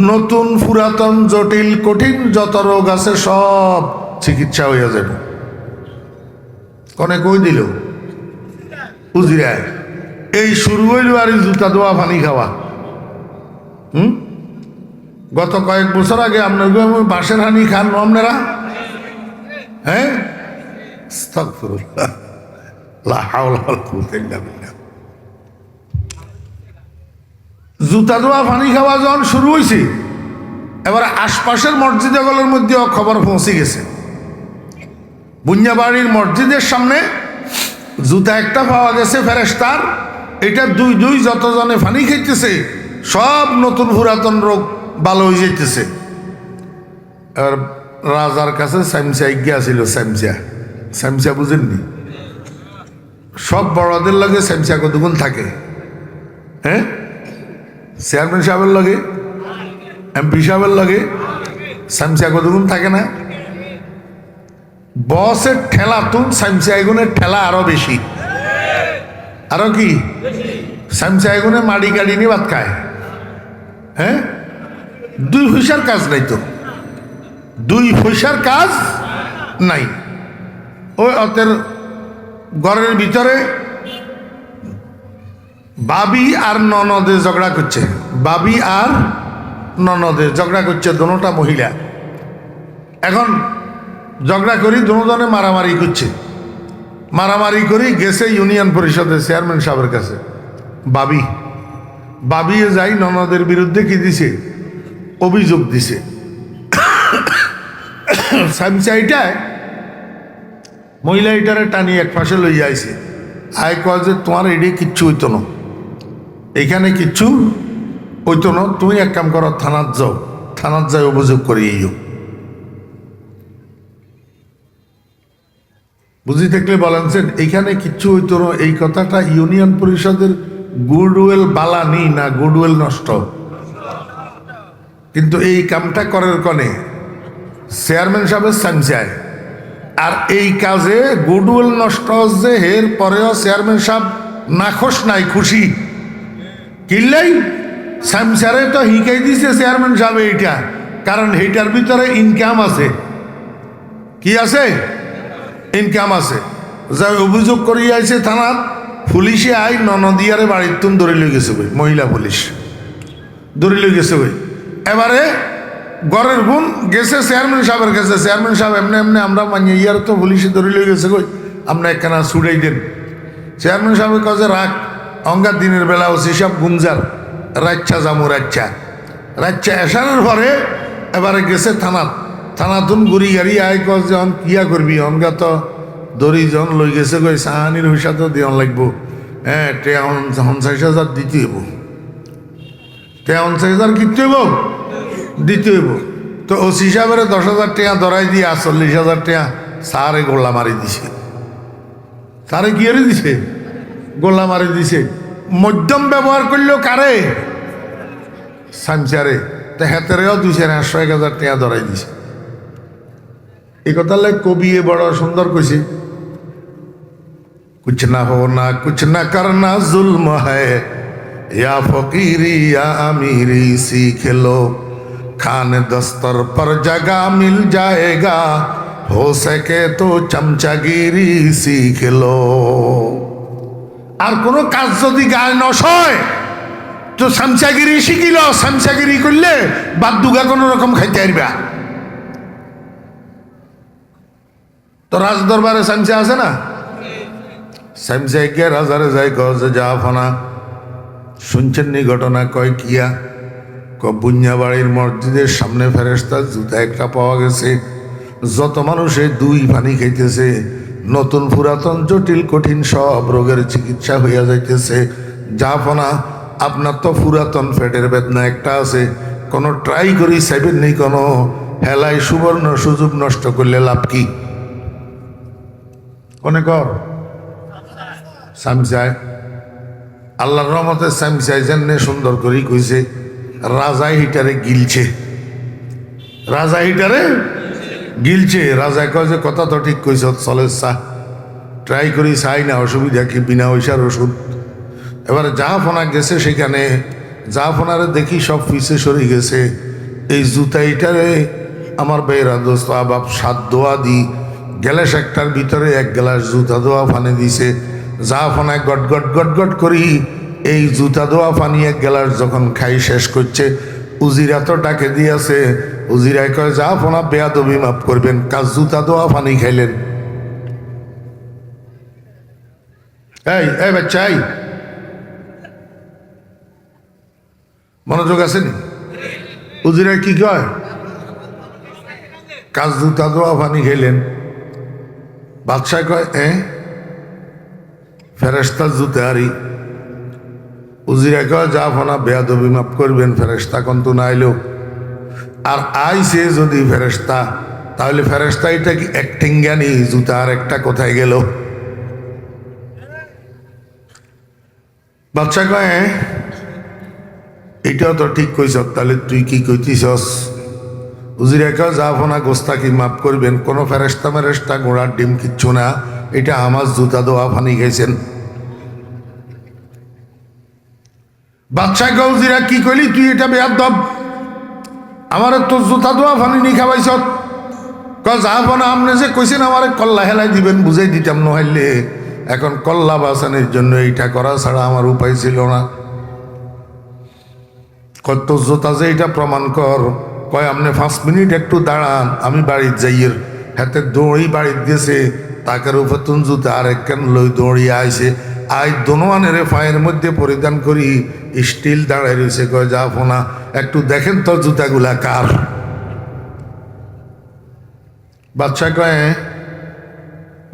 A: নতুন পুরাতন জটিল কঠিন যত রোগ আছে সব চিকিৎসা হইয়া যাব। কনে কই দিল উজিরায়। এই শুরু হইল আর জুতা দোয়া পানি খাওয়া। গত কয়েক বছর আগে আপনার বাঁশের হানি খান আপনারা, হ্যাঁ? আস্তাগফিরুল্লাহ, লা হাওলা ওয়ালা কুওয়াতা ইল্লা বিল্লাহ। জুতা ধোয়া পানি খাওয়া যখন শুরু হয়েছে, এবার আশপাশের মসজিদগুলোর মধ্যে খবর পৌঁছে গেছে। বুঞ্জাবাড়ির মসজিদের সামনে জুতা একটা পাওয়া গেছে ফেরেশতার, এটা দুই দুই যতজনে পানি খাইতেছে সব নতুন পুরাতন রোগ ভালো হয়ে যাইতেছে। এবার রাজার কাছে স্যামসা গিয়া ছিল, স্যামসা বুঝেননি? সব বড়দের লাগে স্যামসা কতক্ষণ থাকে, হ্যাঁ? চেয়ারম্যান সাহেবের লাগে, এমপি সাহেবের লাগে স্যামসা কতক্ষণ থাকে না? বসের ঠেলা তুন স্যামসা এগুনের ঠেলা আরো বেশি। আরো কি? স্যামসা এগুনে মাড়ি গাড়ি নিয়ে ভাত খায়, হ্যাঁ? 2 পয়সার কাজ নাই তো, 2 পয়সার কাজ নাই। ওই অতের ঘরের ভিতরে বাবি আর ননদে ঝগড়া করছে, বাবি আর ননদে ঝগড়া করছে, দোনোটা মহিলা। এখন ঝগড়া করি দুজনে মারামারি করছে, মারামারি করি গেছে ইউনিয়ন পরিষদের চেয়ারম্যান সাহেবের কাছে। বাবি যাই ননদের বিরুদ্ধে কি দিছে, অভিযোগ দিছে। স্যামসাইটায় মহিলা এটারে টানি এক পাশে লই আইছে, আয় কয় যে তোমার এডি কিচ্ছু হইতো না, এইখানে কিচ্ছু হইতো না, তুমি এক কাম করো, থানাত যাও, থানাত যাই অভিযোগ করিয়েও। বুঝি থাকলে বলেন, এইখানে কিচ্ছু হইতো না, এই কথাটা ইউনিয়ন পরিষদের গুডউইল বালানি না গুডউইল নষ্ট। কিন্তু এই কামটা করার কনে চেয়ারম্যান সাহেবের স্যামসায়, আর এই কাজে গুডউইল নষ্ট হচ্ছে, এর পরেও চেয়ারম্যান সাহেব নাখোশ নাই, খুশি। কিল্লাই স্যামসারে তো হিকাই দিছে চেয়ারম্যান সাহেব এইটা, কারণ এইটার ভিতরে ইনকাম আছে। কি আছে? ইনকাম আছে। যাই অভিযোগ করিয়ে আইছে থানাত, পুলিশে আই ননদিয়ারে বাড়ির তুন ধরে লই গেছে বই, মহিলা পুলিশ ধরে লই গেছে বই। এবারে ঘরের গুণ গেছে চেয়ারম্যান সাহেবের কাছে, চেয়ারম্যান সাহেব এমনি এমনি আমরা মানিয়ে ইয়ার তো পুলিশে ধরে লই গেছে কই, আমরা একখানা ছুড়াই দেন। চেয়ারম্যান সাহেবের কাছে রাখ, অঙ্গার দিনের বেলা ওসি সব গুমজার রাচ্ছা জামু, রাচ্ছা এসানোর পরে এবারে গেছে থানাতুন গুড়ি গাড়ি আয় কস যখন কিয়া করবি, অনগা তো দড়ি যখন লই গেছে কই সাহানির পয়সা তো দিয়ন লাগবো, হ্যাঁ 50,000 দিতে হইব, 50,000 কিনতে হইব, দিতে হইব। তো ওসি সাহেবের 10,000 টাকা ধরাই দিয়ে 40,000 টাকা সারে গোল্লা মারি দিছে। সারে কি হারে দিছে? গোল্লা মারি দিছে। মধ্যম ব্যবহার করলেও কারে? সামসারে। তো হেতেরেও 2,500-1,000 টাকা ধরাই দিছে। এই কথা কবি বড় সুন্দর কইছে, কুছ না হো না কুছ না করনা জুলম হ্যায়, या फकीरी या अमीरी सीख लो, खाने दस्तर पर जगह मिल जाएगा, हो सके तो चमचागिरी सीख लो। আর কোনো কাজ যদি গায়ে নয় তো চামচাগিরি শিখিল, চামচাগিরি করলে বাদ দুগা কোনো রকম খাইতে পারবা। তো রাজ দরবারে চামচা আছে না, চামচা গিয়ে রাজারে যাই কছে যা ফনা শুনছেন নি ঘটনা? কয় কিয়া? বুঞ্জাবাড়ির মসজিদের সামনে ফেরেশতা জুতা একটা পাওয়া গেছে, যত মানুষে 2 পানি খাইতেছে, নতুন পুরাতন জটিল কঠিন সব রোগের চিকিৎসা হইয়া যাইতেছে। জাফনা আপনার তো পুরাতন পেটের বেদনা একটা আছে, কোনো ট্রাই করি চাইবেন নেই, কোনো হেলাই সুবর্ণ সুযোগ নষ্ট করলে লাভ কি? কোনে কর সামসায় আল্লাহর রহমতে সামসাই জান্নে সুন্দর করি কইছে, রাজা হিটারে গিলছে, রাজা হিটারে গিলছে। রাজা কয় যে কথা তো ঠিক কইছ, চলে চা ট্রাই করি, চাই না, অসুবিধা কি, বিনা পয়সার ওষুধ। এবার জাহাফনা গেছে সেখানে, জাহাফনারে দেখি সব পিছে সরে গেছে। এই জুতা ইটারে আমার বেয়েরা দোস্ত আবাব 7 দোয়া দি গ্যালাস একটার ভিতরে 1 গ্লাস জুতা দোয়া ফানে দিছে। জাহাফনায় গট গট গট গট করি এই জুতা ধোয়া পানি এক গ্লাস যখন খাই শেষ করছে, উজিরা তো ডাকে দিয়েছে, উজিরায় কয় যা ফোনা বেয়াদবি মাফ করবেন, কাজ জুতা ধোয়া পানি খাইলেন। এই বাচ্চা, এই মনোযোগ আছে নি? উজিরায় কি কয়? কাজ জুতা ধোয়া পানি খাইলেন। বাদশাহ কয় ফেরেশতা জুতে আরি। উজিরা কয় যা ফোনা বেয়াদবি মাফ করবেন, ফেরেশতা কন্তু না আইলো। আর আইসে যদি ফেরেশতা, তাহলে ফেরেশতা এটা কি অ্যাক্টিং জ্ঞানী? জুতা আর একটা কোথায় গেল? বাদশাহ কয় এটাও তো ঠিক কইস, তাহলে তুই কি কইতিছস? উজিরা কয় যা ফোনা গোস্তাকি মাফ করবেন, কোনো ফেরেশতা মেরেশতা ঘোড়ার ডিম কিচ্ছু না, এটা আমার জুতা দোয়া পানি খাইছেন। বাদশাহ কয় উজিরা কি কইলি তুই? এটা বেয়াদব, আমার তোর জুতা দোয়া পানি নি খাওয়াইছ। কয় যা ফোনা আপনি যে কইছেন আমার কল্লা হেলাই দিবেন, বুঝাই দিতাম নহাইলে। এখন কল্লা বাঁচানোর জন্য এইটা করা ছাড়া আমার উপায় ছিল না। কত জোতা যে এটা প্রমাণ কর। কয় আপনি 5 মিনিট একটু দাঁড়ান, আমি বাড়ির যাইয়ের। হাতে দৌড়ি বাড়ির গেছে, তাকের উপর তুন জুতা আর একখান লই দৌড়িয়ে আইসে। আই দোনোয়ানের পায়ের মধ্যে পরিধান করি স্টিল দাঁড়াই রয়েছে। কয় যা ফোনা একটু দেখেন তো জুতাগুলা কার। বাদশাহ কয়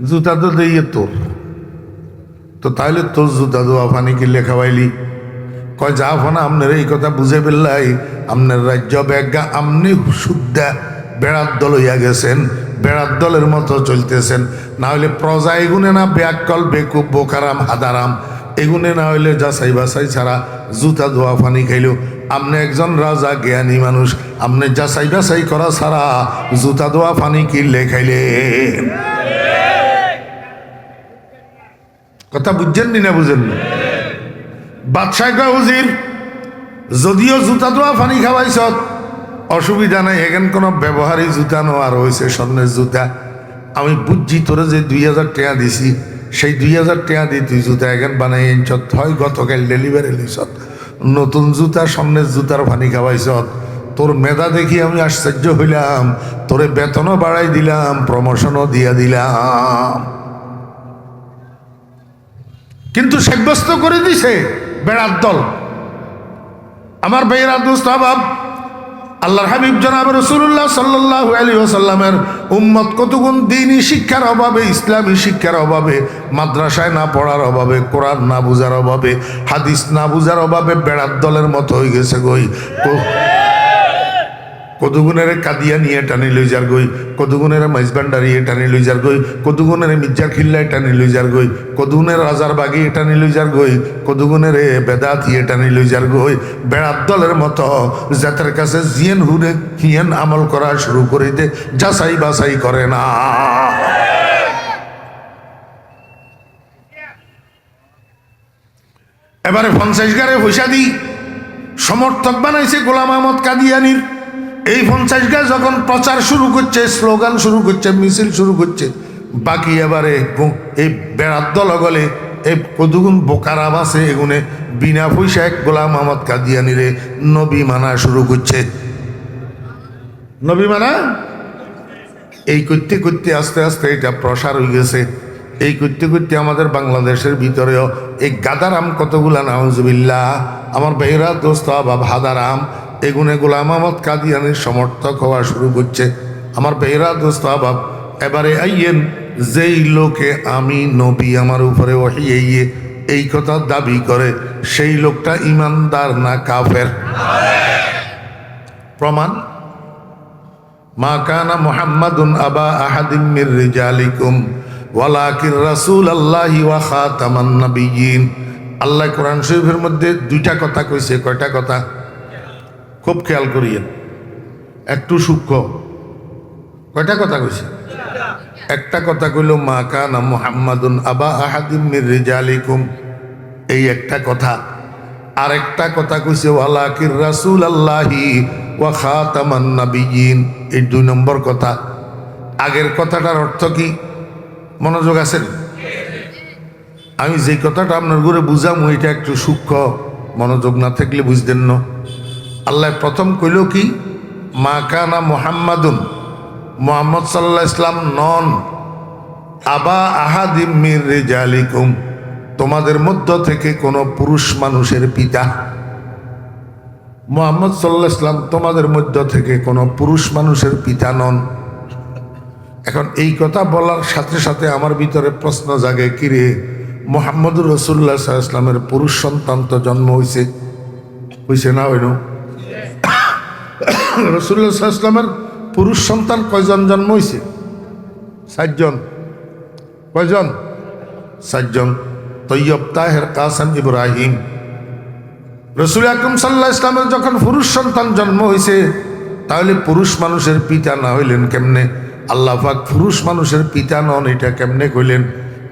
A: জুতা তো দিয়ে তোর, তো তাহলে তোর জুতা দোয়া পানি কি লেখাবাইলি? কয় যা ফোনা আপনার এই কথা বুঝে ফেললাই, আপনার রাজ্য ব্যাজ্ঞা আপনি শুদ্ধা বেড়ার দল হইয়া গেছেন, বেড়ার দলের মতো চলতেছেন। না হইলে প্রজা এগুনে না ব্যাকল বেকুব বোকারাম হাদারাম, এগুনে না হইলে যাচাই বাছাই ছাড়া জুতা ধোয়া পানি খাইলেও। আপনি একজন রাজা জ্ঞানী মানুষ, আপনি যাচাই বাছাই করা ছাড়া জুতা ধোয়া পানি কি লেখাইলেন? কথা বুঝছেন নি না বুঝেন না? বাদশাহ কয় হুজির যদিও জুতা ধোয়া পানি খাওয়াইছ অসুবিধা নাই, এখান কোনো ব্যবহারী জুতা নো, আর হয়েছে স্বর্ণের জুতা। আমি বুঝছি তোরে যে 2000 টাকা দিছি, সেই 2000 টাকা দিয়ে তুই জুতা এখান বানাই আনছত, হয় গতকাল ডেলিভারি লিছত, নতুন জুতা স্বর্ণের জুতার পানি খাওয়াইছ। তোর মেধা দেখি আমি আশ্চর্য হইলাম, তোরে বেতনও বাড়াই দিলাম, প্রমোশনও দিয়া দিলাম, কিন্তু সাব্যস্ত করে দিছে বেড়ার দল। আমার ভাইয়েরা দোস্ত আবাব, আল্লাহর হাবিব জনাব রাসূলুল্লাহ সাল্লাল্লাহু আলাইহি ওয়াসাল্লামের উম্মত কতগুণ দ্বীনি শিক্ষার অভাবে, ইসলামী শিক্ষার অভাবে, মাদ্রাসায় না পড়ার অভাবে, কোরআন না বুঝার অভাবে, হাদিস না বুঝার অভাবে বেড়ার দলের মতো হয়ে গেছে গই। কতগুণের কাদিয়া নিয়ে টানি লই যার গই, কতগুণের মাইজবান্ডারি টানি লই যার গই, কতগুণের মির্জার খিল্লায় টানি লই যার গই, কতগুণের রাজার বাগি টানি লই যার গই, কতগুণের বেদাত ইয়ে টানি লই যার গই। বেড়ার দলের মতো যাদের কাছে জিয়েন হুনে হিয়েন আমল করা শুরু করে দে, যাচাই বাছাই করে না। এবারে 50 গারে পয়সা দিই সমর্থক বানাইছে গোলাম আহমদ কাদিয়ানির। এই 50 গা যখন প্রচার শুরু করছে, স্লোগান শুরু করছে, মিছিল শুরু করছে, বাকি এবারে এই বেড়ার দল গলে এই কতগুণ বোকারাম আছে, এগুনে বিনা পয়সা এক গোলাম আহমদ কাদিয়ানিরে নবী মানা শুরু করছে। নবী মানা এই করতে করতে আস্তে আস্তে এটা প্রসার হয়ে গেছে। এই করতে করতে আমাদের বাংলাদেশের ভিতরেও এই গাদারাম কতগুলা, নাউজুবিল্লাহ, আমার ভাইরা দোস্ত বাব হাদারাম, এগুনে গোলাম আহমদ কাদিয়ানির সমর্থক হওয়া শুরু করছে। আমার ভাইরা দোস্ত বাব, এবারে আইয়েন যেই লোকে আমি নবী আমার উপরে ওহী এই কথা দাবি করে, সেই লোকটা ইমানদার না কাফের? প্রমাণ, মা কানা মুহাম্মাদুন আবা আহাদিম মির রিজালিকুম ওয়ালাকিন রাসূলুল্লাহি ওয়া খাতামান নাবিয়্যিন। আল্লাহ কোরআন শরীফের মধ্যে 2টা কথা কইছে। কয়টা কথা? খুব খেয়াল করিয়েন, একটু সূক্ষ্ম। কয়টা কথা কইছে? একটা কথা কইল মা কানা মুহাম্মাদুন আবা আহাদিম মির রিজালিকুম, এই একটা কথা। আর একটা কথা কইছে ওয়ালাকিন রাসূলুল্লাহি ওয়া খাতামান নাবিয়্যিন, এই 2 নম্বর কথা। আগের কথাটার অর্থ কি? মনোযোগ আছেন? আমি যে কথাটা আপনার ঘরে বুঝাম ওইটা একটু সূক্ষ্ম, মনোযোগ না থাকলে বুঝতেন না। আল্লাহ প্রথম কইল কি, মা কানা মুহাম্মাদুন, মুহাম্মদ সাল্লাল্লাহু আলাইহি ইসলাম নন আবা আহাদিম মির রিজালিকুম, তোমাদের মধ্য থেকে কোনো পুরুষ মানুষের পিতা। মুহাম্মদ সাল্লাল্লাহু আলাইহি ইসলাম তোমাদের মধ্য থেকে কোনো পুরুষ মানুষের পিতা নন। এখন এই কথা বলার সাথে সাথে আমার ভিতরে প্রশ্ন জাগে, কিরে মুহাম্মদুর রাসূলুল্লাহ সাল্লাল্লাহু আলাইহি ইসলামের পুরুষ সন্তান তো জন্ম হয়েছে না হইল? রাসূলুল্লাহ সাল্লাল্লাহু আলাইহি ইসলামের পুরুষ সন্তান কয়জন জন্ম হয়েছে? 7 জন। কয়জন? 7 জন। তৈয়ব, তাহের, কাসেম, ইব্রাহিম। রাসূল আকরাম সাল্লাল্লাহু আলাইহি ইসলামের যখন পুরুষ সন্তান জন্ম হয়েছে, তাহলে পুরুষ মানুষের পিতা না হইলেন কেমনে? আল্লাহ পাক পুরুষ মানুষের পিতা নন, এটা কেমনে কইলেন?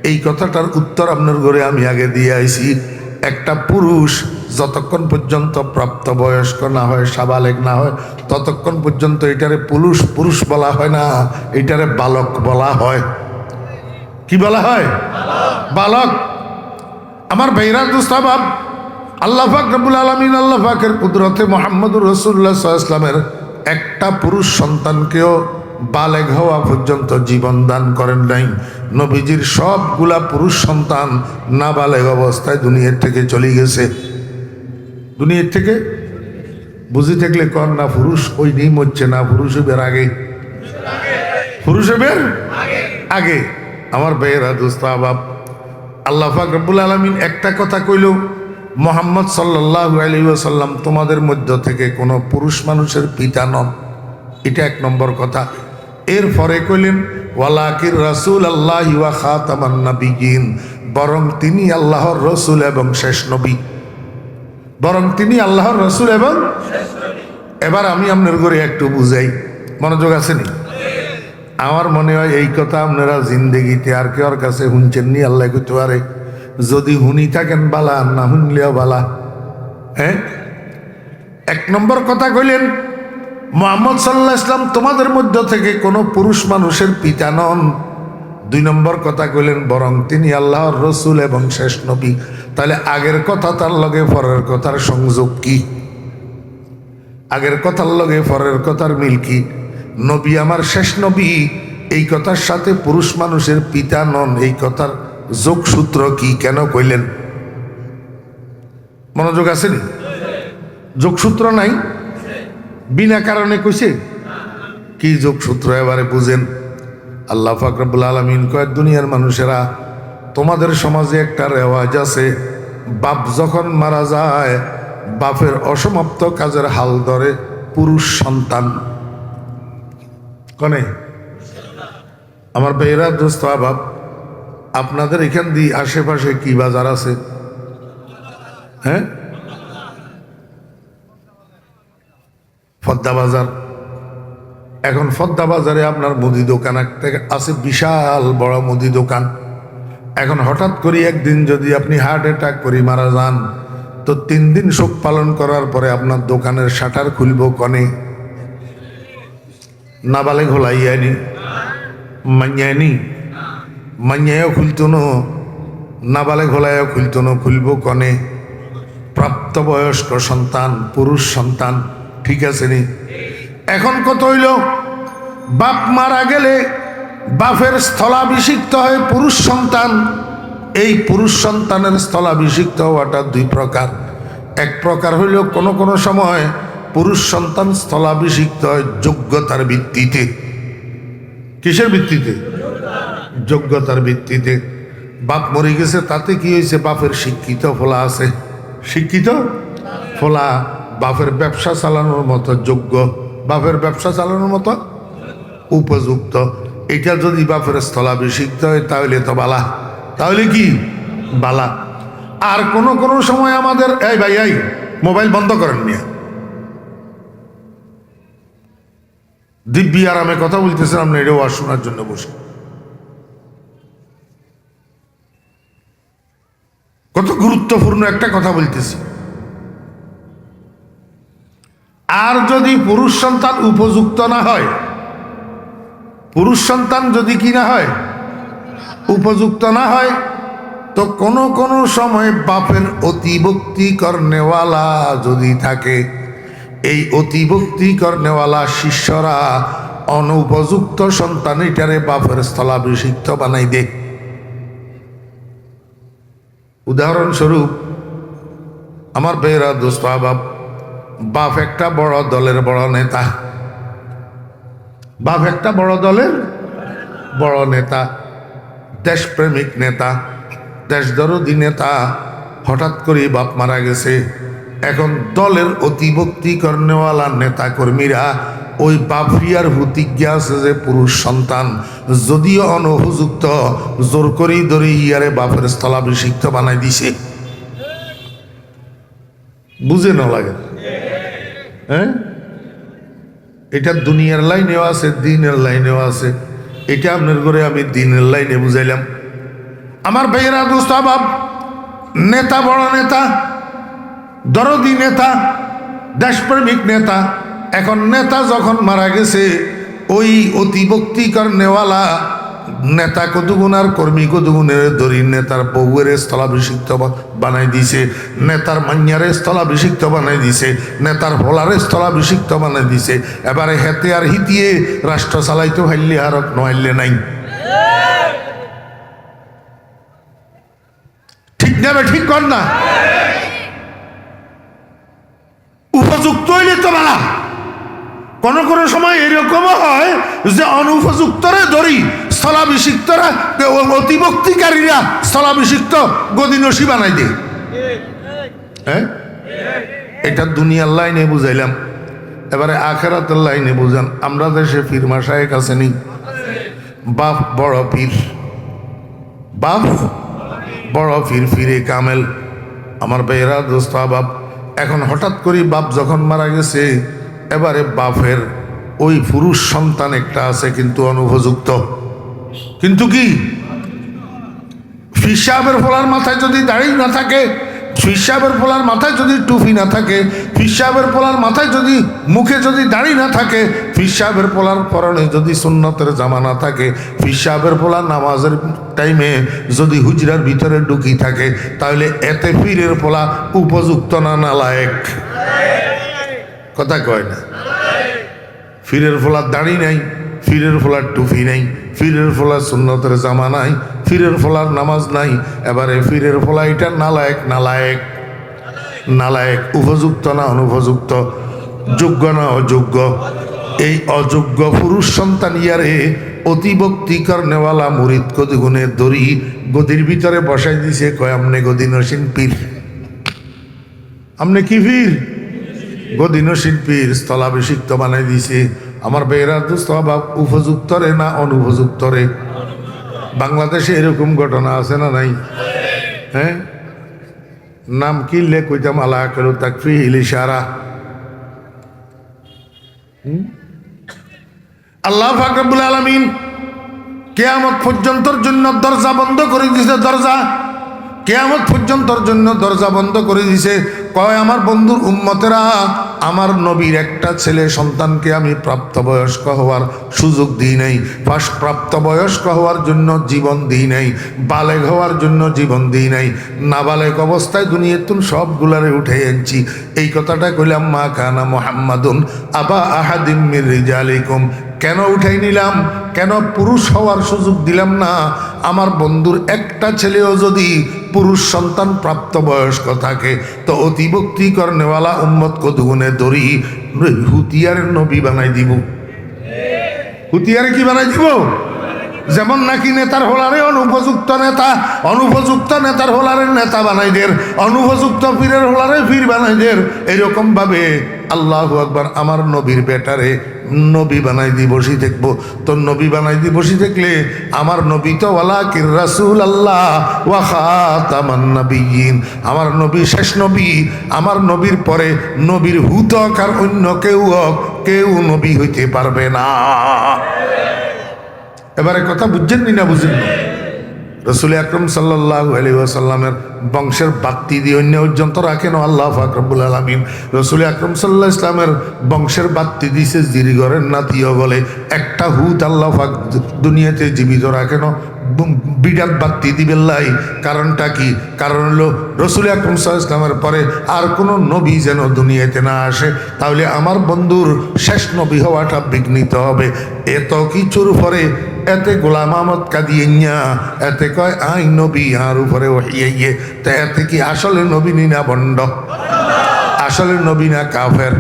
A: এই কথাটার উত্তর আপনার ঘরে আমি আগে দিয়ে আইছি। একটা পুরুষ যতক্ষণ পর্যন্ত প্রাপ্তবয়স্ক না হয়, সাবালেগ না হয়, ততক্ষণ পর্যন্ত এটারে পুরুষ বলা হয় না, এটারে বালক বলা হয়। কি বলা হয়? বালক। আমার ভাইরা দুস্তাবাব, আল্লাহ পাক রব্বুল আলামিন আল্লাহ পাকের কুদরতে মুহাম্মদুর রাসূলুল্লাহ সাল্লাল্লাহু আলাইহি ওয়াসাল্লামের একটা পুরুষ সন্তানকেও বালেগ হওয়া পর্যন্ত জীবন দান করেন নাই। নবীজির সবগুলা পুরুষ সন্তান নাবালেগ অবস্থায় দুনিয়ার থেকে চলে গেছে। দুনিয়ার থেকে বুঝি থাকলে কর না, পুরুষ ওই নিম হচ্ছে না, পুরুষ বের আগে, পুরুষ বের আগে। আমার ভাইয়েরা দোস্তাবাব, আল্লাহ পাক রব্বুল আলামিন একটা কথা কইল, মুহাম্মদ সাল্লাল্লাহু আলাইহি ওয়াসাল্লাম তোমাদের মধ্য থেকে কোনো পুরুষ মানুষের পিতা নন। এটা 1 নম্বর কথা। এরপরে কইলেন ওয়ালাকির রাসূল আল্লাহি ওয়া খাতামান নাবিয়িন, বরং তিনি আল্লাহর রসুল এবং শেষ নবী। বরং তিনি আল্লাহর রসুল এবং শেষ নবী। এবার আমি আপনার ঘরে একটু বুঝাই, মনোযোগ আছে নি? আমার মনে হয় এই কথা আপনারা জিন্দেগিতে আর কেউর কাছে শুনছেন নি, আল্লাহ কইতে পারে। যদি শুনি থাকেন বালা, না শুনলেও বালা। হ্যাঁ, 1 নম্বর কথা কইলেন মুহাম্মদ সাল্লাল্লাহু আলাইহি ইসলাম তোমাদের মধ্য থেকে কোনো পুরুষ মানুষের পিতা নন। 2 নম্বর কথা কইলেন বরং তিনি আল্লাহর রসুল এবং শেষ নবী। তাহলে আগের কথা তার লগে পরের কথার সংযোগ কি? আগের কথার লগে পরের কথার মিল কি? নবী আমার শেষ নবী, এই কথার সাথে পুরুষ মানুষের পিতা নন, এই কথার যোগসূত্র কি? কেন কইলেন? মনোযোগ আসেনি? যোগসূত্র নাই, বিনা কারণে কইছে। কি যোগসূত্র এবারে বুঝেন। আল্লাহ পাক রব্বুল আলামিন কয়, দুনিয়ার মানুষেরা, তোমাদের সমাজে একটা রেওয়াজ আছে, বাপ যখন মারা যায় বাপের অসমাপ্ত কাজের হাল ধরে পুরুষ সন্তান। কনে আমার ভাইয়েরা দোস্ত আবাব, আপনাদের এখান দিয়ে আশেপাশে কি বাজার আছে? হ্যাঁ, ফদ্দা বাজার। এখন ফদ্দা বাজারে আপনার মুদি দোকান একটা আছে, বিশাল বড় মুদি দোকান। এখন হঠাৎ করে একদিন যদি আপনি হার্ট অ্যাটাক করে মারা যান, তো 3 দিন শোক পালন করার পরে আপনার দোকানের শাটার খুলব কনে? নাবালেগ হলাইয়ানি, মাইয়ানি, মাইয়াও খুলতো না, নাবালেগ হলাইও খুলতো না, খুলব কনে? প্রাপ্তবয়স্ক সন্তান, পুরুষ সন্তান। ঠিক আছে নি? এখন কত হইল, বাপ মারা গেলে বাপের স্থলাভিষিক্ত হয় পুরুষ সন্তান। এই পুরুষ সন্তানের স্থলাভিষিক্ত হওয়াটা 2 প্রকার। 1 প্রকার হইল কোনো কোনো সময় পুরুষ সন্তান স্থলাভিষিক্ত হয় যোগ্যতার ভিত্তিতে। কিসের ভিত্তিতে? যোগ্যতার ভিত্তিতে। বাপ মরে গেছে, তাতে কি হয়েছে? বাপের শিক্ষিত ফলা আছে, শিক্ষিত ফলা, বাপের ব্যবসা চালানোর মতো যোগ্য, বাপের ব্যবসা চালানোর মতো উপযুক্ত। এটা যদি বাপের স্থলাভিষিক্ত হয় তাহলে তো বালা, তাহলে কি বালা। আর কোনো কোনো সময় আমাদের, এই ভাই এই মোবাইল বন্ধ করেন মিয়া, দিব্যি আরামে কথা বলতেছেন আপনি, এটা ওয়াজ শোনার জন্য বসে। কত গুরুত্বপূর্ণ একটা কথা বলতেছি। আর যদি পুরুষ সন্তান উপযুক্ত না হয়, পুরুষ সন্তান যদি কি না হয়, উপযুক্ত না হয়, তো কোন সময় বাপের অতিভক্তি করনেওয়ালা যদি থাকে, এই অতিভক্তি করনেওয়ালা শিষ্যরা অনুপযুক্ত সন্তান এটারে বাপের স্থলাভিষিক্ত বানাই দে। উদাহরণস্বরূপ আমার বেরা দোস্ত বাপ, বাপ একটা বড় দলের বড় নেতা, বাপ একটা বড় দলের বড় নেতা, দেশপ্রেমিক নেতা, দেশদরদী নেতা। হঠাৎ করে বাপ মারা গেছে। এখন দলের অতিভক্তি করনেওয়ালা নেতা কর্মীরা ওই বাফিয়ার প্রতিজ্ঞা আছে যে পুরুষ সন্তান যদিও অনুপযুক্ত, জোর করেই ধরে ইয়ারে বাপের স্থলাভিষিক্ত বানাই দিছে। বুঝে না লাগে? হ্যাঁ, এটা দুনিয়ার লাইনেও আছে, দিনের লাইনেও আছে। এটা আপনার করে আমি দিনের লাইনে বুঝাইলাম। আমার ভাইয়েরা দোস্ত বাপ, নেতা বড় নেতা, দরদি নেতা, দেশপ্রেমিক নেতা। এখন নেতা যখন মারা গেছে, ওই অতিভক্তি করনেওয়ালা নেতা কতগুণ আর কর্মী কতগুণের দরি নেতার বউয়ের স্থলাভিষিক্ত বানাই দিছে, নেতার মাইয়ারে স্থলাভিষিক্ত বানাই দিছে, নেতার ভোলারে স্থলাভিষিক্ত বানাই দিছে। এবারে হেতে আর হিতিয়ে রাষ্ট্র চালাইতে হাইলে আর নহাইলে নাই। ঠিক নেবে, ঠিক কর না? উপযুক্ত হইলে তো না। কোন সময় এরকম হয় যে অনুপযুক্তরে ধরি স্থলাভিষিক্তরা, অতিভক্তিকারীরা স্থলাভিষিক্ত গদিনসী বানাই দে। হ্যাঁ, এটা দুনিয়ার লাইনে বুঝাইলাম। এবারে আখেরাতের লাইনে বুঝান। আমরা দেশে পীর মাশায়েখ আছে নি? বাপ বড় পীর, বাপ বড় পীর, ফিরে কামেল। আমার ভাইয়েরা দোস্ত বাপ, এখন হঠাৎ করে বাপ যখন মারা গেছে, এবারে বাপের ওই পুরুষ সন্তান একটা আছে কিন্তু অনুপযুক্ত। কিন্তু কি, পীর সাহেবের ফলার মাথায় যদি দাড়ি না থাকে, পীর সাহেবের ফলার মাথায় যদি টুপি না থাকে, পীর সাহেবের ফলার মাথায় যদি মুখে যদি দাড়ি না থাকে, পীর সাহেবের ফলার পরনে যদি সুন্নতের জামা না থাকে, পীর সাহেবের ফলার নামাজের টাইমে যদি হুজরার ভিতরে ঢুকি থাকে, তাহলে এতে পীরের ফলা উপযুক্ত না নালায়েক? কথা কয় না? পীরের ফলার দাড়ি নাই, পীরের ফলার টুপি নাই, পীরের ফলার সুন্নতের জামা নাই, পীরের ফলার নামাজ নাই। এবারে পীরের ফলা এটা নালায়েক, নালায়েক, নালায়েক। উপযুক্ত না অনুপযুক্ত? যোগ্য না অযোগ্য? এই অযোগ্য পুরুষ সন্তান ইয়ারে অতিভক্তি করনেওয়ালা মুরিদ কদিগুণে দড়ি গদির ভিতরে বসাই দিছে। কয় আমনে গদিনসীন পীর। আমনে কি পীর? গদিনসীন পীর, স্থলাভিষিক্ত বানাই দিছে। আমার বেয়েরা দোস্ত বাপ, উপযুক্ত রে না অনুপযুক্ত রে? বাংলাদেশে এরকম ঘটনা আছে না নাই? হ্যাঁ, নাম কি লে কইতাম, আলা করো তাকফিহিল ইশারা। আল্লাহ পাক রব্বুল আলামিন কিয়ামত পর্যন্তর জন্য দরজা বন্ধ করে দিয়েছে। দরজা কিয়ামত পর্যন্তর জন্য দরজা বন্ধ করে দিয়েছে। কয় আমার বন্ধুর উম্মতেরা, আমার নবীর একটা ছেলে সন্তানকে আমি প্রাপ্তবয়স্ক হওয়ার সুযোগ দিই নাই, প্রাপ্তবয়স্ক হওয়ার জন্য জীবন দিই নাই, বালেগ হওয়ার জন্য জীবন দিই নাই, নাবালেগ অবস্থায় দুনিয়াতুন সবগুলারে উঠে আনছি। এই কথাটা কইলাম, মা কানা মুহাম্মাদুন আবা আহাদিম মির রিজালিকুম। কেন উঠাই নিলাম? কেন পুরুষ হওয়ার সুযোগ দিলাম না? আমার বন্ধুর একটা ছেলেও যদি পুরুষ সন্তান প্রাপ্তবয়স্ক থাকে, তো অতিভক্তি করনেওয়ালা উম্মত কতগুণে দড়ি হুতিয়ারের নবী বানাই দিব। হুতিয়ারে কি বানাই দিব? যেমন নাকি নেতার হোলারে অনুপযুক্ত নেতা, অনুপযুক্ত নেতার হোলারে নেতা বানাই দের, অনুপযুক্ত পীরের হোলারে পীর বানাই দের। এরকম ভাবে আল্লাহু আকবার, আমার নবীর বেটারে নবী বানাই দি বসি দেখবো। তো নবী বানাই দি বসি দেখলে আমার নবী তো ওয়ালাকির রাসূল আল্লাহ ওয়া খাতামান নাবিয়্যিন। আমার নবী শেষ নবী। আমার নবীর পরে নবীর হুত আর অন্য কেউ নবী হইতে পারবে না। এবারে কথা বুঝছেন না বুঝেন? রসুল আকরম সাল্লাল্লাহু আলাইহি ওয়াসাল্লামের বংশের বাত্তি দিয়ে অন্য পর্যন্ত রাখেন আল্লাহ পাক রব্বুল আলামিন। রসুল আকরম সাল্লাল্লাহু আলাইহি ইসলামের বংশের বাত্তি দিছে জিরিগরের নাতিও বলে একটা হুত আল্লাহ পাক দুনিয়াতে জীবিত রাখেন বিরাট বাত্তি দিবেন লাই। কারণটা কি? কারণ হলো রসুল আকরম সাল্লাল্লাহু আলাইহি ইসলামের পরে আর কোনো নবী যেন দুনিয়াতে না আসে, তাহলে আমার বন্ধুর শেষ নবী হওয়াটা বিঘ্নিত হবে। এত কিছুর পরে এতে গোলাম আহমদ কাদিয়ান্না এতে কয় আই নবী আর উপরে ওহিয়ে, তা এতে কি আসলে নবী না বন্ড? আসলে নবী না কাফের?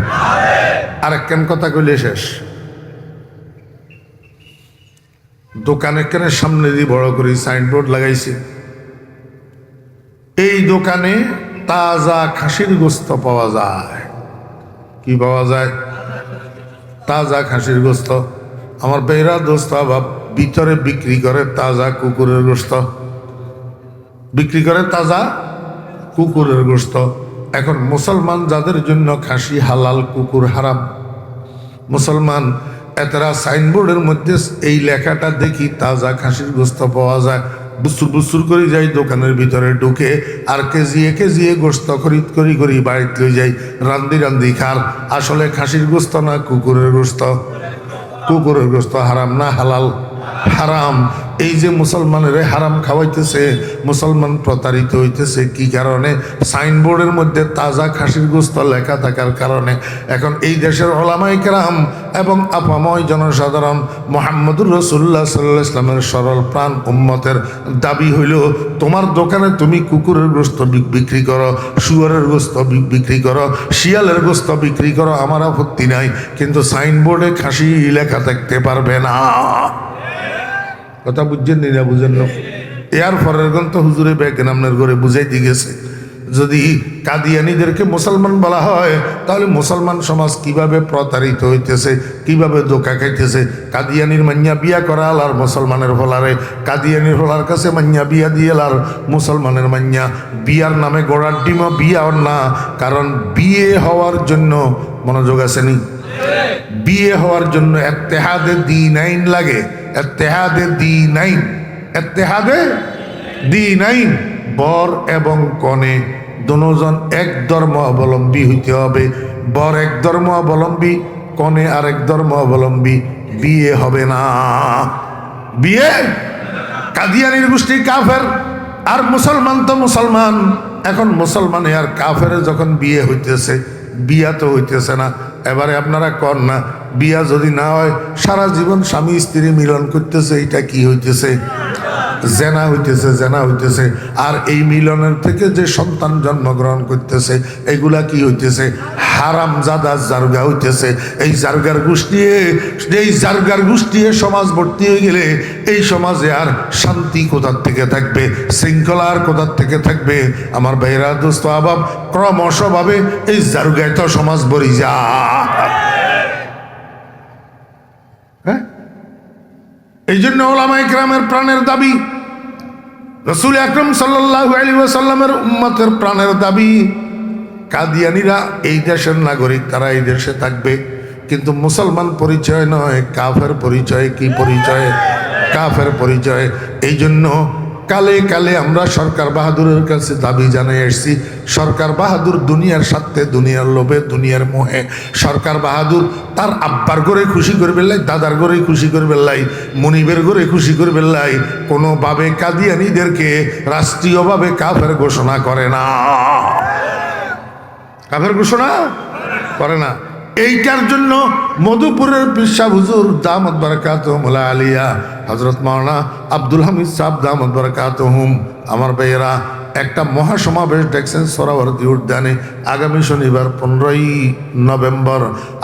A: আর কেন কথা কইলে শেষ। দোকানে কেনে সামনে দিয়ে বড় করে সাইনবোর্ড লাগাইছে, এই দোকানে তাজা খাসির গোস্ত পাওয়া যায়। কি পাওয়া যায়? তাজা খাসির গোস্ত। আমার বেহরা দোস্ত বাপ ভিতরে বিক্রি করে তাজা কুকুরের গোস্ত, বিক্রি করে তাজা কুকুরের গোস্ত। এখন মুসলমান যাদের জন্য খাসি হালাল, কুকুর হারাম, মুসলমান এতরা সাইনবোর্ডের মধ্যে এই লেখাটা দেখি তাজা খাসির গোস্ত পাওয়া যায়, বুসুর বুসুর করে যাই দোকানের ভিতরে ঢুকে আর কেজিয়ে গোস্ত খরিদ করি বাড়িতে লই যাই, রান্দি রান্দি খার। আসলে খাসির গোস্ত না কুকুরের গোস্ত? কুকুরের গোস্ত হারাম না হালাল? হারাম। এই যে মুসলমানের হারাম খাওয়াইতেছে, মুসলমান প্রতারিত হইতেছে কি কারণে? সাইনবোর্ডের মধ্যে তাজা খাসির গোস্ত লেখা থাকার কারণে। এখন এই দেশের ওলামায়ে কেরাম এবং আপাময় জনসাধারণ মুহাম্মদুর রাসূলুল্লাহ সাল্লাল্লাহু আলাইহি ওয়াসাল্লামের সরল প্রাণ উম্মতের দাবি হইল, তোমার দোকানে তুমি কুকুরের গোস্ত বিক্রি করো, শুয়োরের গোস্ত বিক্রি করো, শিয়ালের গোস্ত বিক্রি করো, আমার আপত্তি নাই, কিন্তু সাইনবোর্ডে খাসি লেখা থাকতে পারবে না। কথা বুঝছেন না? বুঝেন না? এর পরের গ্রন্থ হুজুরে বেকেন আপনার ঘরে বুঝাইতে গেছে, যদি কাদিয়ানীদেরকে মুসলমান বলা হয় তাহলে মুসলমান সমাজ কিভাবে প্রতারিত হইতেছে, কিভাবে ধোঁকা খাইতেছে। কাদিয়ানির মান্যা বিয়া করাল আর মুসলমানের ফলারে, কাদিয়ানির ফলার কাছে মান্যা বিয়া দিয়েল আর মুসলমানের মান্যা। বিয়ার নামে গোড়ার ডিমা বিয়ার না, কারণ বিয়ে হওয়ার জন্য মনোযোগ আসেনি, বিয়ে হওয়ার জন্য ইত্তেহাদে দ্বীনাইন লাগে। ইত্তেহাদে দ্বীনাইন, ইত্তেহাদে দ্বীনাইন, বর এবং কনে দুজন এক ধর্ম অবলম্বী হইতে হবে। বর এক ধর্ম অবলম্বী, কনে আরেক ধর্ম অবলম্বী, বিয়ে হবে না। বিয়ে কাদিয়ানির গোষ্ঠী কাফের আর মুসলমান তো মুসলমান। এখন মুসলমানে আর কাফের যখন বিয়ে হইতেছে, বিয়া তো হইতেছে না। এবারে আপনারা কর না, বিয়া যদি না হয় সারা জীবন স্বামী স্ত্রী মিলন করতেছে, এটা কি হইতেছে? জেনা হইতেছে, জেনা হইতেছে। আর এই মিলনের থেকে যে সন্তান জন্মগ্রহণ করতেছে, এগুলা কি হইতেছে? হারাম জাদা জারগা হইতেছে। এই জারগার গোষ্ঠী, এই জারগার গোষ্ঠী সমাজ ভর্তি হয়ে গেলে এই সমাজে আর শান্তি কোথার থেকে থাকবে? শৃঙ্খলা আর কোথার থেকে থাকবে? আমার ভাইরা দোস্ত আবাব, ক্রমশভাবে এই জারগায় তো সমাজ ভরি যা। হ্যাঁ, এই জন্য ওলামায়ে কেরামের প্রাণের দাবি, রাসূল আকরাম সাল্লাল্লাহু আলাইহি ওয়াসাল্লামের উম্মতের প্রাণের দাবি, কাদিয়ানীরা এই দেশের নাগরিক, তারা এই দেশে থাকবে, কিন্তু মুসলমান পরিচয় নয়, কাফের পরিচয়। কি পরিচয়? কাফের পরিচয়। এই জন্য কালে কালে আমরা সরকার বাহাদুরের কাছে দাবি জানিয়ে এসেছি। সরকার বাহাদুর দুনিয়ার স্বার্থে, দুনিয়ার লোভে, দুনিয়ার মোহে সরকার বাহাদুর তার আব্বার ঘরে খুশি করবে লাই, দাদার ঘরে খুশি করবে লাই, মনিবের ঘরে খুশি করবে লাই, কোনোভাবে কাদিয়ানীদেরকে রাষ্ট্রীয়ভাবে কাফের ঘোষণা করে না। কাফের ঘোষণা করে না। এইটার জন্য মধুপুরের পিসাব হুজুর দামত বারাকাতুহুম আলিয়া হযরত মাওলানা আব্দুল হামিদ সাহেব দামত বারাকাতুহুম, আমার ভাইয়েরা একটা মহাসমাবেশ দেখছেন সোহরাওয়ার্দী উদ্যানে আগামী শনিবার 15ই নভেম্বর।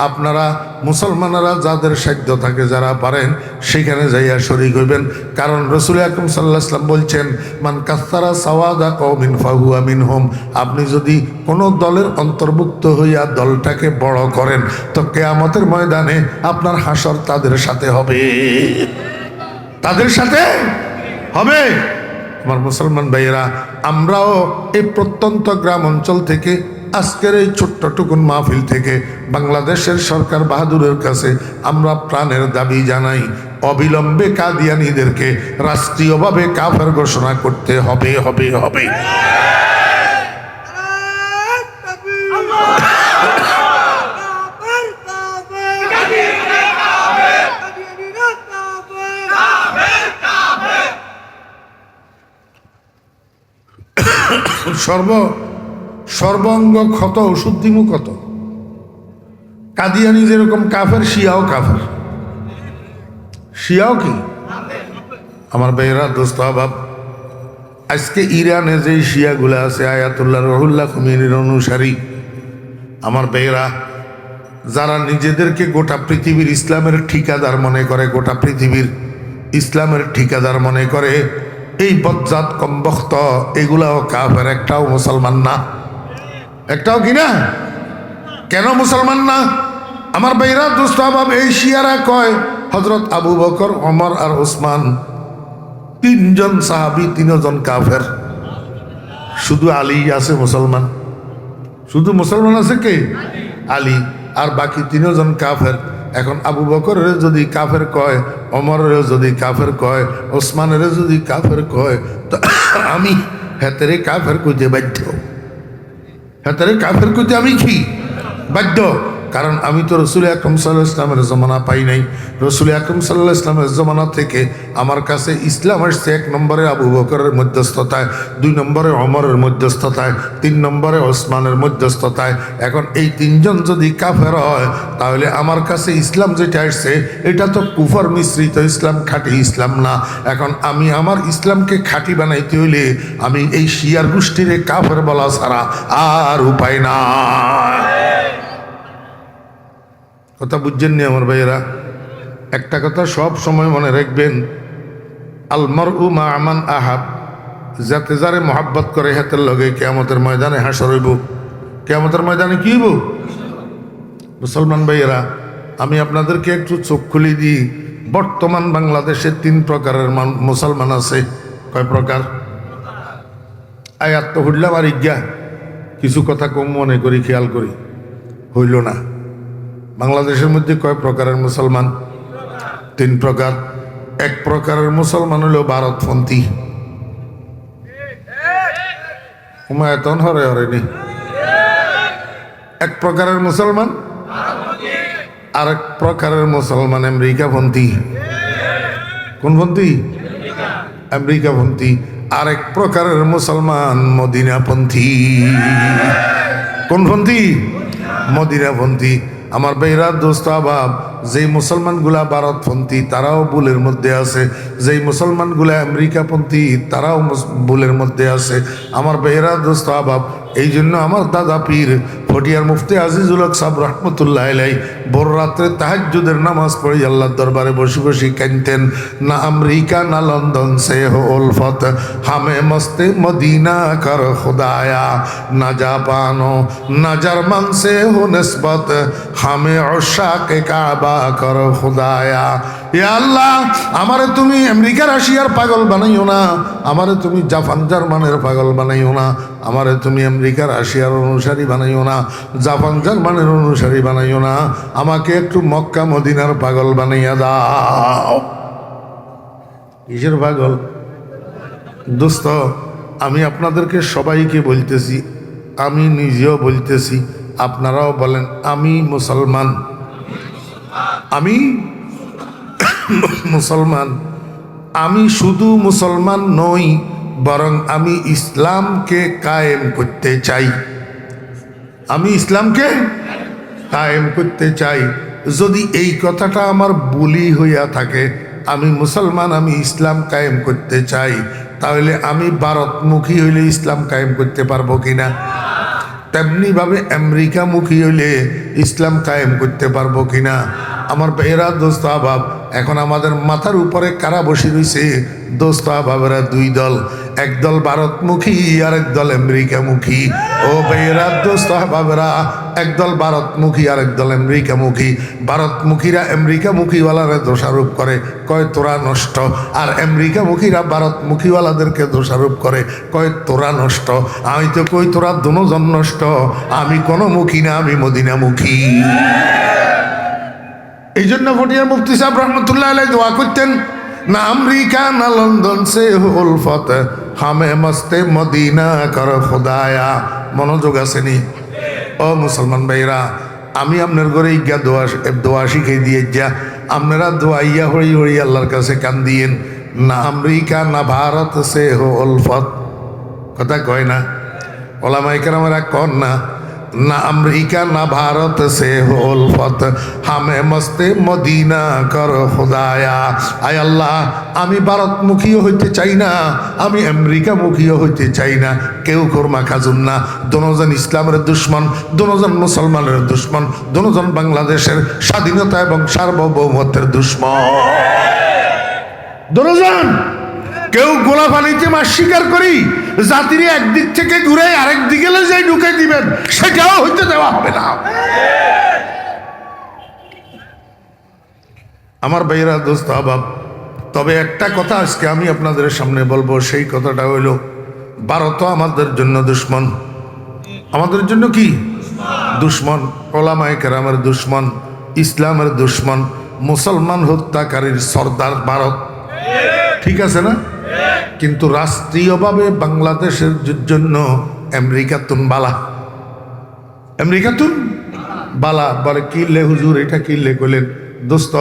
A: আপনারা মুসলমানেরা যাদের সাধ্য থাকে, যারা পারেন সেখানে যাইয়া শরীক হইবেন। কারণ রাসূল আকরাম সাল্লাল্লাহু আলাইহি ওয়াসাল্লাম বলছেন, মান কাসসারা সাওয়াদা কওমিন ফাহুয়া মিনহুম। আপনি যদি কোনো দলের অন্তর্ভুক্ত হইয়া দলটাকে বড় করেন, তো কিয়ামতের ময়দানে আপনার হাসর তাদের সাথে হবে, তাদের সাথে হবে। আমার মুসলমান ভাইয়েরা, আমরাও এই প্রত্যন্ত গ্রাম অঞ্চল থেকে আজকের এই ছোট্টটুকুন মাহফিল থেকে বাংলাদেশের সরকার বাহাদুরের কাছে আমরা প্রাণের দাবি জানাই, অবিলম্বে কাদিয়ানীদেরকে রাষ্ট্রীয়ভাবে কাফের ঘোষণা করতে হবে হবে হবে। সর্বাঙ্গ ক্ষত ওষুধ দিমু কত? কাদিয়ানি যেরকম কাফের, শিয়াও কাফের। শিয়াও কি আমার ভাইয়েরা, দোস্ত আবাব, আজকে ইরানে যে শিয়াগুলা আছে আয়াতুল্লাহ রহুল্লাহ খুমেনির অনুসারী, আমার ভাইয়েরা, যারা নিজেদেরকে গোটা পৃথিবীর ইসলামের ঠিকাদার মনে করে, গোটা পৃথিবীর ইসলামের ঠিকাদার মনে করে, এই বজ্জাত কমবখ্ত এগুলাও কাফের, একটাও মুসলমান না। একটাও কি না? কেন মুসলমান না? আমার ভাইরা, দোস্ত আবাব, এই শিয়ারা কয় হযরত আবু বকর, ওমর আর ওসমান তিনজন সাহাবী, তিনজন কাফের, শুধু আলী আছে মুসলমান। শুধু মুসলমান আছে কে? আলী, আর বাকি তিনজন কাফের। এখন আবু বকরের যদি কাফের কয়, ওমরের যদি কাফের কয়, ওসমানের যদি কাফের কয়, তো আমি হেতারে কাফের কইতে বাধ্য। হেতারে কাফের কইতে আমি কি বাধ্য? কারণ আমি তো রসুল আকরম সাল্লাল্লাহু আলাইহি ওয়াসাল্লামের জমানা পাই নাই। রসুল আকরম সাল্লাল্লাহু আলাইহি ওয়াসাল্লামের জমানা থেকে আমার কাছে ইসলাম আসছে 1 নম্বরে আবু বকরের মধ্যস্থতায়, 2 নম্বরে ওমরের মধ্যস্থতায়, 3 নম্বরে ওসমানের মধ্যস্থতায়। এখন এই তিনজন যদি কাফের হয়, তাহলে আমার কাছে ইসলাম যেটা আসছে এটা তো কুফর মিশ্রিত ইসলাম, খাঁটি ইসলাম না। এখন আমি আমার ইসলামকে খাঁটি বানাইতে হইলে আমি এই শিয়ার গোষ্ঠীরে কাফের বলা ছাড়া আর উপায় না। কথা বুঝছেন নি আমার ভাইয়েরা? একটা কথা সব সময় মনে রাখবেন, আল মারউ মা মান আহাব, যাতে যারে মহাব্বত করে হাতের লগে কিয়ামতের ময়দানে হাসর হইব। কিয়ামতের ময়দানে কি হইব? মুসলমান ভাইয়েরা, আমি আপনাদেরকে একটু চোখ খুলে দিই। বর্তমান বাংলাদেশে 3 প্রকারের মুসলমান আছে। কয় প্রকার? আয়াত তো হুডলাম আর ইজ্ঞা কিছু কথা কম মনে করি, খেয়াল করি, হইল না। বাংলাদেশের মধ্যে কয় প্রকারের মুসলমান? 3 প্রকার। 1 প্রকারের মুসলমান হলো ভারতপন্থী। হুমায়তন হরে হরেনি। 1 প্রকারের মুসলমান। আর 1 প্রকারের মুসলমান আমেরিকাপন্থী। কোন পন্থী? আমেরিকাপন্থী। আর 1 প্রকারের মুসলমান মদিনাপন্থী। কোন পন্থী? মদিনাপন্থী। আমার ভাইরা, দোস্ত আবাব, যেই মুসলমানগুলা ভারতপন্থী তারাও ভুলের মধ্যে আছে, যেই মুসলমানগুলা আমেরিকাপন্থী তারাও ভুলের মধ্যে আছে। আমার ভাইরা, দোস্ত আবাব, এই জন্য আমার দাদা পীর ফটিয়ার মুফতি আজিজুল হক সাহেব রহমতুল্লাহ আলাইহি ভোর রাত্রে তাহাজ্জুদের নামাজ পড়ে আল্লাহর দরবারে বসে বসে কাঁদতেন, না আমেরিকা না লন্ডন সে হো উলফত, হামে মস্তে মদিনা কর খুদায়া, না জাপানো না জার্মান সে হো নিসবত, হামে উশাকে কাবা কর খুদায়া। ইয়া আল্লাহ, আমারে তুমি আমেরিকা রাশিয়ার পাগল বানাইও না, আমারে তুমি জাপান জার্মানের পাগল বানাইও না, আমারে তুমি আমেরিকা রাশিয়ার অনুসারী বানাইও না, জাপান জার্মানের অনুসারী বানাইও না, আমাকে একটু মক্কা মদিনার পাগল বানাইয়া দাও। কিসের পাগল? দোস্ত, আমি আপনাদেরকে সবাইকে বলতেছি, আমি নিজেও বলতেছি, আপনারাও বলেন, আমি মুসলমান। আমি মুসলমান। আমি শুধু মুসলমান নই, বরং আমি ইসলামকে কায়েম করতে চাই। আমি ইসলামকে কায়েম করতে চাই। যদি এই কথাটা আমার বুলি হইয়া থাকে, আমি মুসলমান, আমি ইসলাম কায়েম করতে চাই, তাহলে আমি ভারতমুখী হইলে ইসলাম কায়েম করতে পারবো কিনা? তেমনিভাবে আমেরিকামুখী হইলে ইসলাম কায়েম করতে পারবো কিনা? আমার ভাইয়েরা, দোস্ত আহবাব, এখন আমাদের মাথার উপরে কারা বসে রয়েছে? দোস্ত আহবাবেরা 2 দল। একদল ভারতমুখী আর একদল আমেরিকামুখী। ও ভাইয়েরা, দোস্ত বাবেরা, একদল ভারতমুখী আর একদল আমেরিকামুখী। ভারতমুখীরা আমেরিকামুখীওয়ালারে দোষারোপ করে, কয় তোরা নষ্ট। আর আমেরিকামুখীরা ভারতমুখীওয়ালাদেরকে দোষারোপ করে, কয় তোরা নষ্ট। আমি তো কই তোরা দুজন নষ্ট। আমি কোনো মুখী না, আমি মদিনামুখী। এই জন্য ফটিয়ার মুফতি সাহেব রহমতুল্লাহ আলাইহি দোয়া করতেন, না আমেরিকা না লন্ডন সে উলফত, হামে মস্তে মদিনা কর খোদায়া। মনোযোগ আসেনি? ও মুসলমান ভাইরা, আমি আপনার ঘরে গিয়া দোয়া শিখে দিয়ে যা, আপনারা দোয়াইয়া হরি হরি আল্লাহর কাছে কান দিয়েন। না আমেরিকা না ভারত সে উলফত। কথা কয় না ওলামায়ে কেরামেরা? কন না, না আমেরিকা না ভারত সে উলফত, হামে মস্তে মদিনা কর খুদায়া। আয় আল্লাহ, আমি ভারতমুখীও হইতে চাই না, আমি আমেরিকামুখীও হইতে চাই না। কেউ কোরমা খাজুন না। দুজন ইসলামের দুশ্মন, দুজন মুসলমানের দুশ্মন, দুজন বাংলাদেশের স্বাধীনতা এবং সার্বভৌমত্বের দুশ্মন। দুজন কেউ গোলা পানিতে মাছ শিকার করি জাতির একদিক থেকে ঘুরে আরেক দিকে যাই ঢুকে দিবেন, সেটাও হইতে দেওয়া হবে না। আমার ভাইয়েরা, দোস্ত আবাব, তবে একটা কথা আজকে আমি আপনাদের সামনে বলবো, সেই কথাটা হইল ভারত আমাদের জন্য দুশ্মন। আমাদের জন্য কি দুশ্মন? ওলামায়ে কেরামের দুশ্মন, ইসলামের দুশ্মন, মুসলমান হত্যাকারীর সর্দার ভারত। ঠিক আছে না? কিন্তু রাষ্ট্রীয়ভাবে বাংলাদেশের জন্য আমেরিকাতুন বালা, আমেরিকাতুন বালা। বলে কিনলে হুজুর, এটা কিনলে কইলেন? দোস্ত,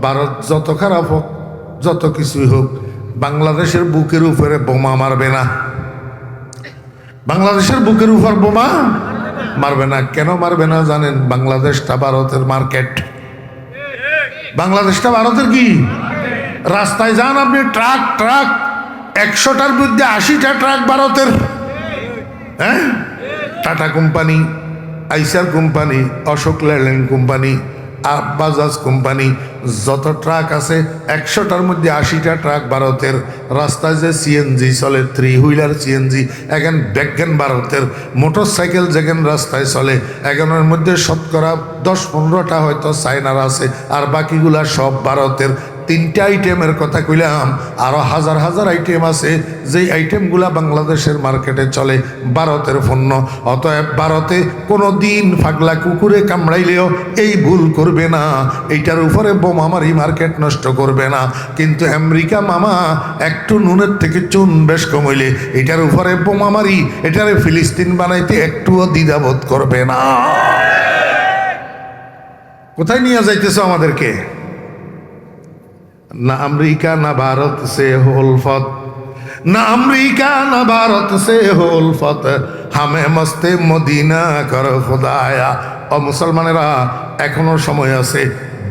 A: ভারত যত খারাপ হোক, যত কিছুই হোক, বাংলাদেশের বুকের উপরে বোমা মারবে না। বাংলাদেশের বুকের উপর বোমা মারবে না। কেন মারবে না জানেন? বাংলাদেশটা ভারতের মার্কেট। বাংলাদেশটা ভারতের কি? রাস্তায় যান আপনি, ট্রাক 100টার মধ্যে 80টা ট্রাক ভারতের। হ্যাঁ, Tata company, Eicher company, Ashok Leyland company, Bajaj company, যত ট্রাক আছে 100টার মধ্যে 80টা ট্রাক ভারতের। রাস্তায় যে সিএনজি চলে, 3 হুইলার সিএনজি, এখন ব্যাগন ভারতের। মোটর সাইকেল যেখানে রাস্তায় চলে, এখানের মধ্যে শতকরা 10-15টা হয়তো চায়নার আছে, আর বাকিগুলা সব ভারতের। 3টা আইটেমের কথা কইলাম, আরো হাজার হাজার আইটেম আছে, যেই আইটেমগুলা বাংলাদেশের মার্কেটে চলে, ভারতের পণ্য। অতএব ভারতে কোনো দিন পাগলা কুকুরে কামড়াইলেও এই ভুল করবে না, এইটার উপরে বোমা মারি মার্কেট নষ্ট করবে না। কিন্তু আমেরিকা মামা একটু নুনের থেকে চুন বেশ কমইলে এটার উপরে বোমা মারি, এটারে ফিলিস্তিন বানাইতে একটুও দ্বিধাবোধ করবে না। কোথায় নিয়ে যাইতেছ আমাদেরকে? না আমেরিকা না ভারত সে উলফত, না আমেরিকা না ভারত সে উলফত, হামে মস্তে মদিনা কর খুদায়া। ও মুসলমানেরা, এখনো সময় আছে।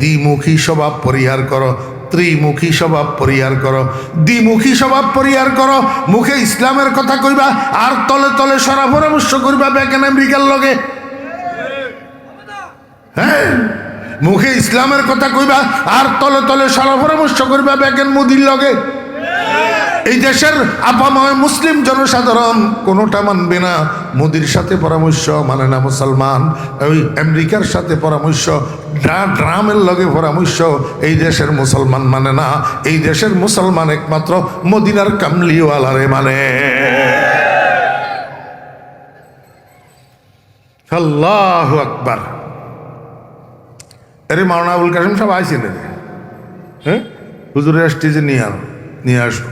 A: দ্বিমুখী স্বভাব পরিহার করো, ত্রিমুখী স্বভাব পরিহার করো। দ্বিমুখী স্বভাব পরিহার করো, মুখে ইসলামের কথা কইবা আর তলে তলে সরা পরামর্শ করবা বেকেন আমেরিকার লগে। হ্যাঁ, মুখে ইসলামের কথা কইবা আর তলে তলে সারা পরামর্শ করবা বেকেন মোদির লগে। এই দেশের আপাময় মুসলিম জনসাধারণ কোনোটা মানবে না। মোদির সাথে পরামর্শ মানে না মুসলমান, ওই আমেরিকার সাথে পরামর্শ, ড্রামের লগে পরামর্শ এই দেশের মুসলমান মানে না। এই দেশের মুসলমান একমাত্র মদিনার কামলিওয়ালারে মানে। আল্লাহু আকবার। আরে মাওলানা আবুল কাসেম সাহেব আইসেন, হ্যাঁ, হুজুরের স্টেজে নিয়ে আসো।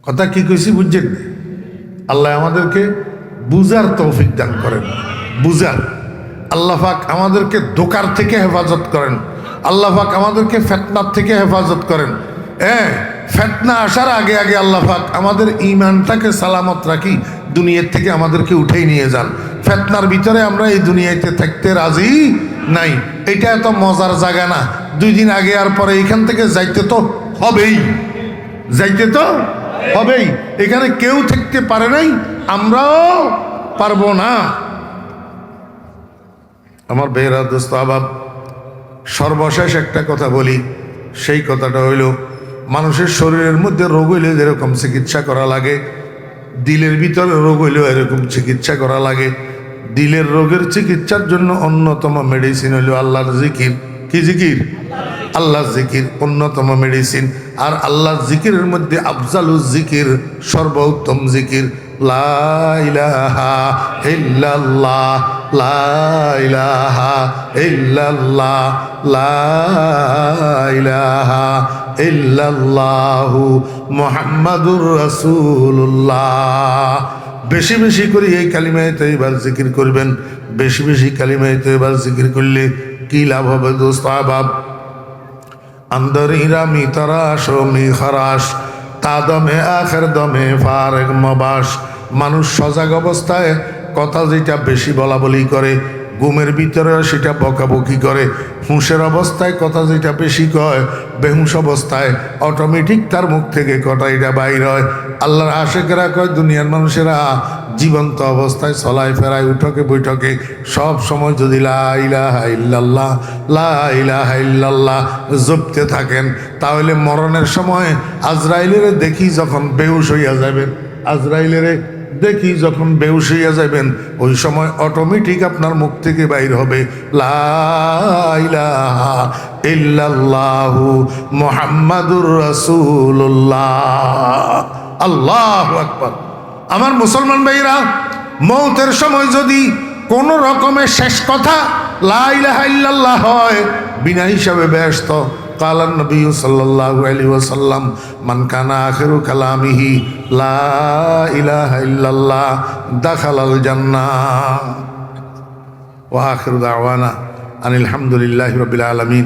A: কথা কি কইছি বুঝছেন? আল্লাহ আমাদেরকে বুঝার তৌফিক দান করেন, বুঝার। আল্লাহ পাক আমাদেরকে ধোকার থেকে হেফাজত করেন, আল্লাহ পাক আমাদেরকে ফিতনার থেকে হেফাজত করেন। হ্যাঁ, ফিতনা আসার আগে আগে আল্লাহ পাক আমাদের ঈমানটাকে সালামত রাখি, দুনিয়ার থেকে আমাদেরকে উঠেই নিয়ে যান। ফিতনার ভিতরে আমরা এই দুনিয়াতে থাকতে রাজি নাই। এটা এত মজার জায়গা না। 2 দিন আগে আর পরে এখান থেকে যাইতে তো হবেই, যাইতে তো হবেই। এখানে কেউ থাকতে পারে নাই, আমরাও পারবো না। আমার বেহরা দোস্ত আবাব, সর্বশেষ একটা কথা বলি। সেই কথাটা হইল, মানুষের শরীরের মধ্যে রোগ হইলে যেরকম চিকিৎসা করা লাগে, দিলের ভিতরে রোগ হইলেও এরকম চিকিৎসা করা লাগে। দিলের রোগের চিকিৎসার জন্য অন্যতম মেডিসিন হইল আল্লাহর জিকির। কি জিকির? আল্লাহ জিকির অন্যতম মেডিসিন। আর আল্লাহ জিকিরের মধ্যে আফজালুজ জিকির, সর্বোত্তম জিকির লা ইলাহা ইল্লাল্লাহ, লা ইলাহা ইল্লাল্লাহ, লা ইলাহা ইল্লাল্লাহু মুহাম্মাদুর রাসূলুল্লাহ। বেশি বেশি করে এই কালিমায়ে তয়্যিবার জিকির করবেন। বেশি বেশি কালিমায়ে তয়্যিবার জিকির করলে কি লাভ হবে দোস্ত আহবাব? अंदर हीरा मी तराश ও মি খারাস, তা দমে আখের দমে ফারেক মবাস। মানুষ সজাগ অবস্থায় কথা যেটা বেশি বলা বলি করে, ঘুমের ভিতরে সেটা বকাবকি করে। হুঁশের অবস্থায় কথা যেটা বেশি কয়, বেহুশ অবস্থায় অটোমেটিক তার মুখ থেকে কথা এটা বাইর হয়। আল্লাহর আশেকেরা কয় দুনিয়ার মানুষেরা জীবন্ত অবস্থায় চলায় ফেরায় উঠকে বৈঠকে সব সময় যদি লা ইলাহা ইল্লাল্লাহ, লা ইলাহা ইল্লাল্লাহ জপতে থাকেন, তাহলে মরণের সময় আজরাইলের দেখি যখন বেহুশ হইয়া যাবেন, আজরাইলের দেখি যখন বেহুশ হইয়া যাবেন, ওই সময় অটোমেটিক আপনার মুখ থেকে বাইর হবে লা ইলাহা ইল্লাল্লাহু মুহাম্মাদুর রাসূলুল্লাহ। আল্লাহু আকবার। আমার মুসলমান ভাইরা, মৌতের সময় যদি কোনো রকমের শেষ কথা লা ইলাহা ইল্লাল্লাহ হয়, বিনা হিসাবে ব্যস্ত। قال النبي صلى الله عليه وسلم من كان آخر كلامه لا إله إلا الله دخل الجنة وآخر دعوانا أن الحمد لله رب العالمين